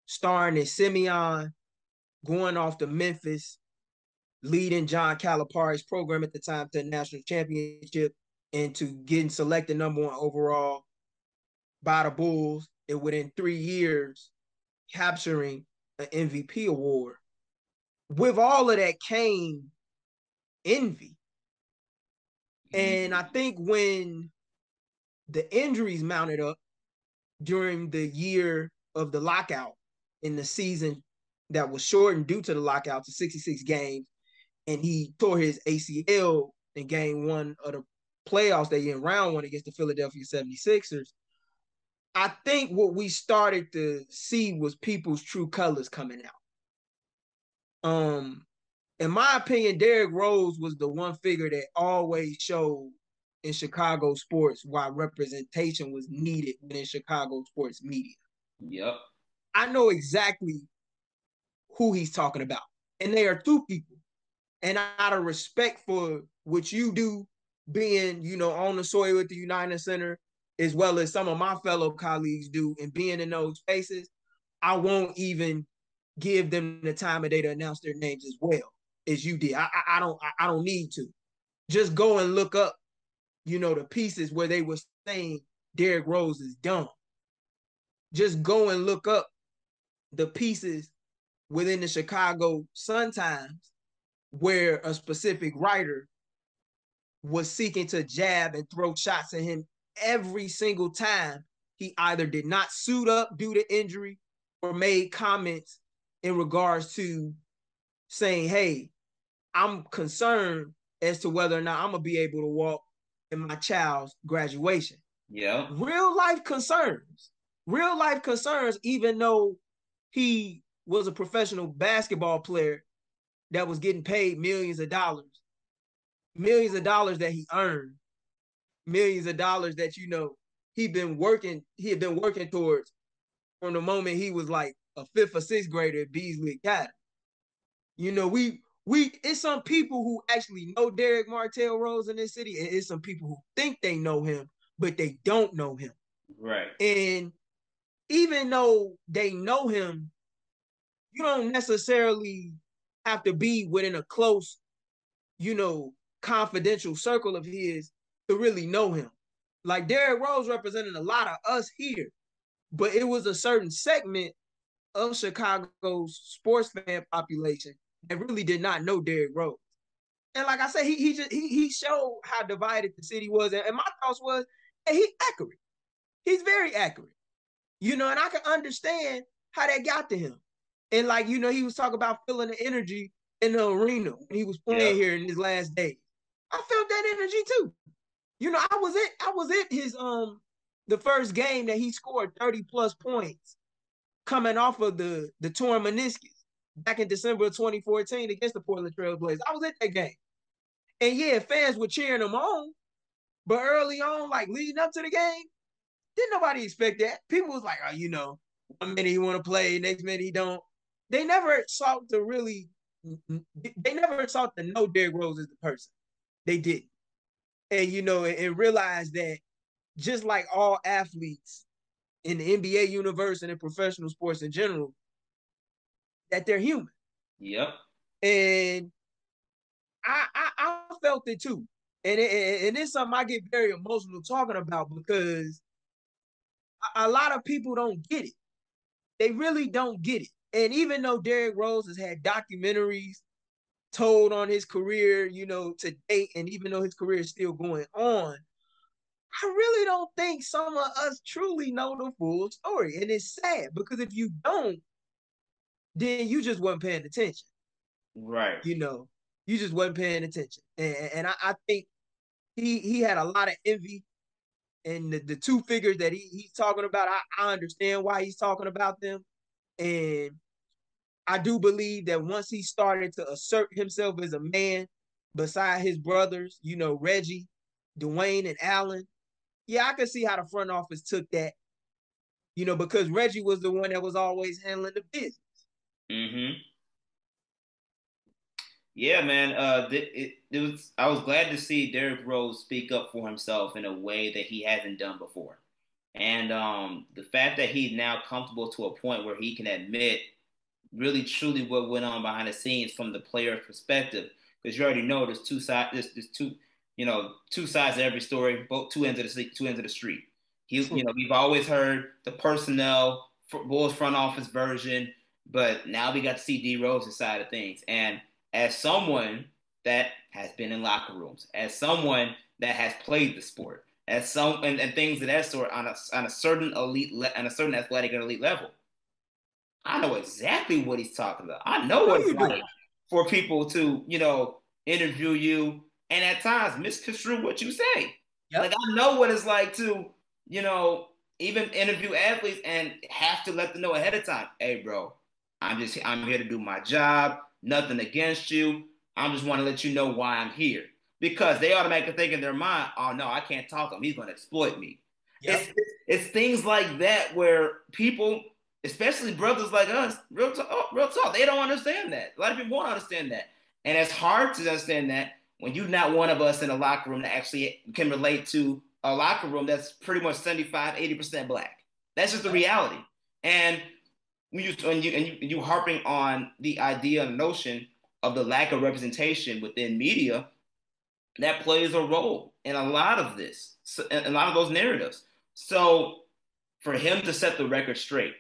starring in Simeon going off to Memphis, leading John Calipari's program at the time to a national championship and to getting selected number one overall by the Bulls, and within 3 years capturing an MVP award. With all of that came envy. And I think when the injuries mounted up during the year of the lockout in the season that was shortened due to the lockout to 66 games, and he tore his ACL in game one of the playoffs that year in round one against the Philadelphia 76ers, I think what we started to see was people's true colors coming out. In my opinion, Derrick Rose was the one figure that always showed in Chicago sports why representation was needed within Chicago sports media. Yep. I know exactly who he's talking about. And they are two people. And out of respect for what you do, being, on the soil at the United Center, as well as some of my fellow colleagues do, and being in those spaces, I won't even give them the time of day to announce their names as well as you did. I don't need to. Just go and look up, the pieces where they were saying Derrick Rose is dumb. Just go and look up the pieces within the Chicago Sun-Times where a specific writer was seeking to jab and throw shots at him every single time he either did not suit up due to injury or made comments in regards to saying, hey, I'm concerned as to whether or not I'm going to be able to walk in my child's graduation. Yeah. Real life concerns, even though he was a professional basketball player that was getting paid millions of dollars that he earned, millions of dollars that he had been working towards from the moment he was like a fifth or sixth grader at Beasley Academy. We it's some people who actually know Derek Martell Rose in this city, and it's some people who think they know him, but they don't know him. Right. And even though they know him, you don't necessarily have to be within a close, confidential circle of his to really know him. Like Derrick Rose represented a lot of us here, but it was a certain segment of Chicago's sports fan population that really did not know Derrick Rose. And like I said, he showed how divided the city was. And my thoughts was, hey, he's accurate. He's very accurate. And I can understand how that got to him. And like, he was talking about feeling the energy in the arena when he was playing here in his last days. I felt that energy too. I was at his the first game that he scored 30 plus points coming off of the torn meniscus back in December of 2014 against the Portland Trail Blazers. I was at that game. And yeah, fans were cheering him on, but early on, like leading up to the game, didn't nobody expect that. People was like, oh, 1 minute he want to play, next minute he don't. They never sought to know Derrick Rose as the person. They didn't. And, and realize that just like all athletes in the NBA universe and in professional sports in general, that they're human. Yep. And I felt it too. And it's something I get very emotional talking about because a lot of people don't get it. They really don't get it. And even though Derrick Rose has had documentaries told on his career, to date, and even though his career is still going on, I really don't think some of us truly know the full story. And it's sad because if you don't, then you just wasn't paying attention. Right. You just wasn't paying attention. And I think he had a lot of envy. And the two figures that he's talking about, I understand why he's talking about them. And I do believe that once he started to assert himself as a man beside his brothers, Reggie, Dwayne, and Allen, yeah, I could see how the front office took that, because Reggie was the one that was always handling the business. Mm-hmm. Yeah, man. It was. I was glad to see Derrick Rose speak up for himself in a way that he hasn't done before, and the fact that he's now comfortable to a point where he can admit really truly what went on behind the scenes from the player's perspective. Because you already know there's two sides, there's two, two sides to every story, both two ends of the street. True. We've always heard the personnel, Bulls front office version, but now we got to see D Rose's side of things. And as someone that has been in locker rooms, as someone that has played the sport, as some and things of that sort on a certain on a certain athletic and elite level, I know exactly what he's talking about. I know No, what it's you do. like for people to, interview you and at times misconstrue what you say. Like Yep. I know what it's like to, you know, even interview athletes and have to let them know ahead of time, hey bro, I'm here to do my job, nothing against you. I just want to let you know why I'm here. Because they automatically think in their mind, oh no, I can't talk to him. He's gonna exploit me. It's Yep. it's things like that where people, especially brothers like us, real talk, they don't understand that. A lot of people won't understand that. And it's hard to understand that when you're not one of us in a locker room that actually can relate to a locker room that's pretty much 75, 80% black. That's just the Yep. reality. And you harping on the idea and notion of the lack of representation within media, that plays a role in a lot of this, a lot of those narratives. So for him to set the record straight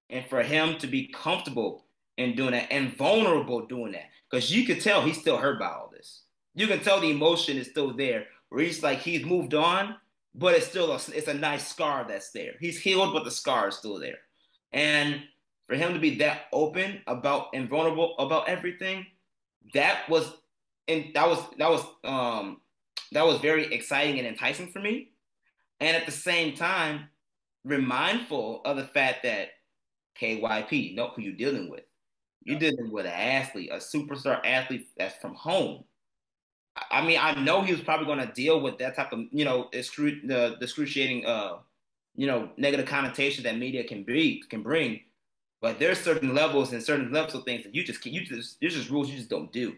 and for him to be comfortable in doing that and vulnerable doing that, because you could tell he's still hurt by all this. You can tell the emotion is still there, where he's moved on, but it's a nice scar that's there. He's healed, but the scar is still there. And for him to be that open about and vulnerable about everything, that was and that was very exciting and enticing for me. And at the same time, remindful of the fact that KYP, know who you're dealing with. You're Yep. dealing with an athlete, a superstar athlete that's from home. I mean, I know he was probably going to deal with that type of, the excruciating, negative connotation that media can bring. But there's certain levels and certain levels of things that there's just rules you just don't do.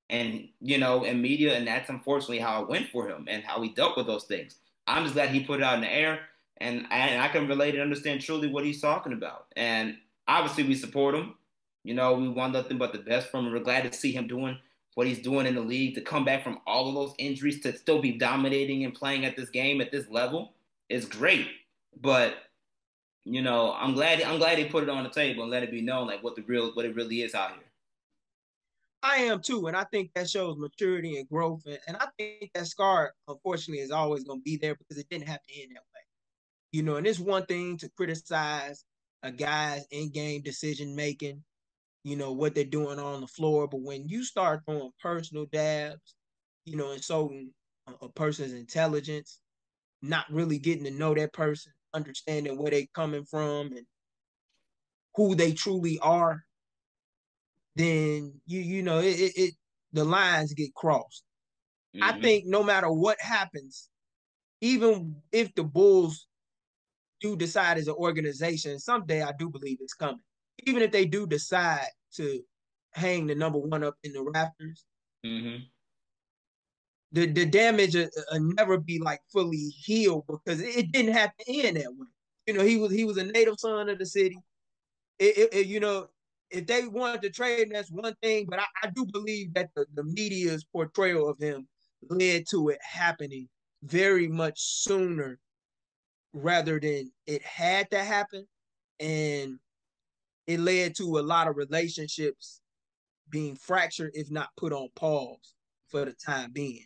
And, in media, and that's unfortunately how it went for him and how he dealt with those things. I'm just glad he put it out in the air and I can relate and understand truly what he's talking about. And obviously we support him. We want nothing but the best from him. We're glad to see him doing what he's doing in the league, to come back from all of those injuries, to still be dominating and playing at this game at this level is great. But I'm glad he put it on the table and let it be known like what it really is out here. I am too, and I think that shows maturity and growth. And I think that scar, unfortunately, is always going to be there because it didn't have to end that way. And it's one thing to criticize a guy's in-game decision making, what they're doing on the floor, but when you start throwing personal dabs, insulting a person's intelligence, not really getting to know that person, understanding where they're coming from and who they truly are, then it the lines get crossed. I Mm-hmm. think no matter what happens, even if the Bulls do decide as an organization, someday I do believe it's coming. Even if they do decide to hang the number one up in the rafters, Mm-hmm. the damage will never be like fully healed because it didn't have to end that way. He was a native son of the city. If they wanted to trade him, that's one thing, but I do believe that the media's portrayal of him led to it happening very much sooner rather than it had to happen. And it led to a lot of relationships being fractured, if not put on pause for the time being.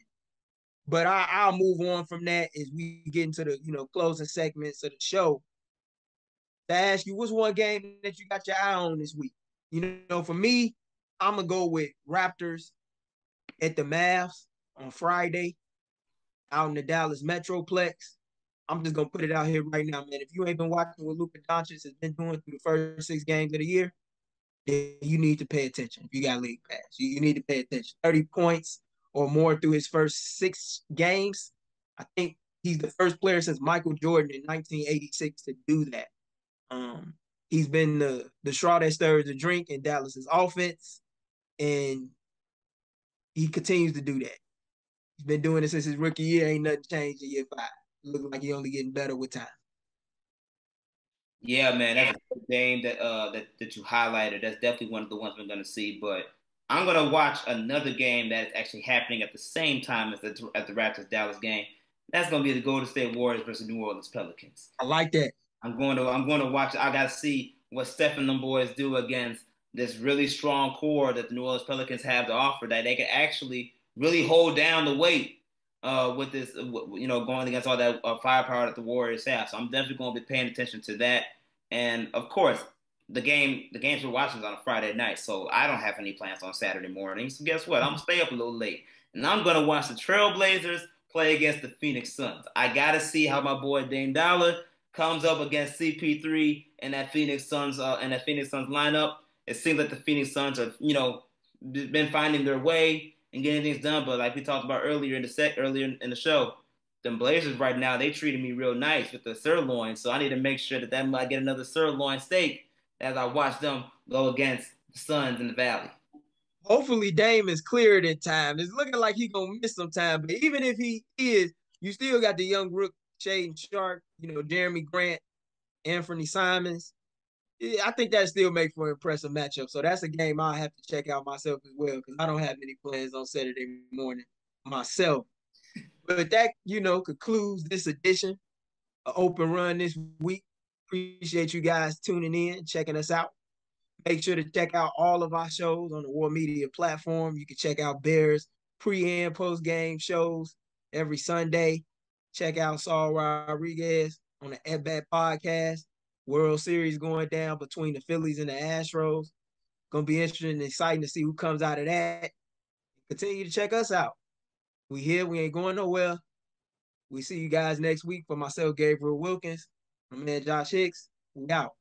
But I'll move on from that as we get into the closing segments of the show. To ask you, what's one game that you got your eye on this week? For me, I'm gonna go with Raptors at the Mavs on Friday out in the Dallas Metroplex. I'm just gonna put it out here right now, man. If you ain't been watching what Luka Doncic has been doing through the first 6 games of the year, then you need to pay attention. If you got league pass, you need to pay attention. 30 points or more through his first 6 games. I think he's the first player since Michael Jordan in 1986 to do that. Um, he's been the straw that stirs the drink in Dallas's offense, and he continues to do that. He's been doing it since his rookie year. Ain't nothing changed in year 5. Looking like he's only getting better with time. Yeah, man, that's a game that you highlighted. That's definitely one of the ones we're going to see. But I'm going to watch another game that's actually happening at the same time as the Raptors Dallas game. That's going to be the Golden State Warriors versus New Orleans Pelicans. I like that. I'm going to watch. I got to see what Steph and them boys do against this really strong core that the New Orleans Pelicans have to offer. That they can actually really hold down the weight with this, going against all that firepower that the Warriors have. So I'm definitely going to be paying attention to that. And of course, the games we're watching is on a Friday night, so I don't have any plans on Saturday morning. So guess what? I'm gonna stay up a little late, and I'm gonna watch the Trailblazers play against the Phoenix Suns. I gotta see how my boy Dame Dollar comes up against CP3 and that Phoenix Suns lineup. It seems like the Phoenix Suns have been finding their way and getting things done, but like we talked about earlier in the show, them Blazers right now, they treated me real nice with the sirloin. So I need to make sure that I get another sirloin steak as I watch them go against the Suns in the Valley. Hopefully Dame is cleared in time. It's looking like he's gonna miss some time, but even if he is, you still got the young rook Shaden Sharp, Jeremy Grant, Anthony Simons. Yeah, I think that still makes for an impressive matchup. So that's a game I'll have to check out myself as well because I don't have any plans on Saturday morning myself. But that, concludes this edition, an open run this week. Appreciate you guys tuning in, checking us out. Make sure to check out all of our shows on the War Media platform. You can check out Bears pre and post game shows every Sunday. Check out Saul Rodriguez on the At Bat podcast. World Series going down between the Phillies and the Astros. Gonna be interesting and exciting to see who comes out of that. Continue to check us out. We here, we ain't going nowhere. We see you guys next week. For myself, Gabriel Wilkins, my man Josh Hicks. We out.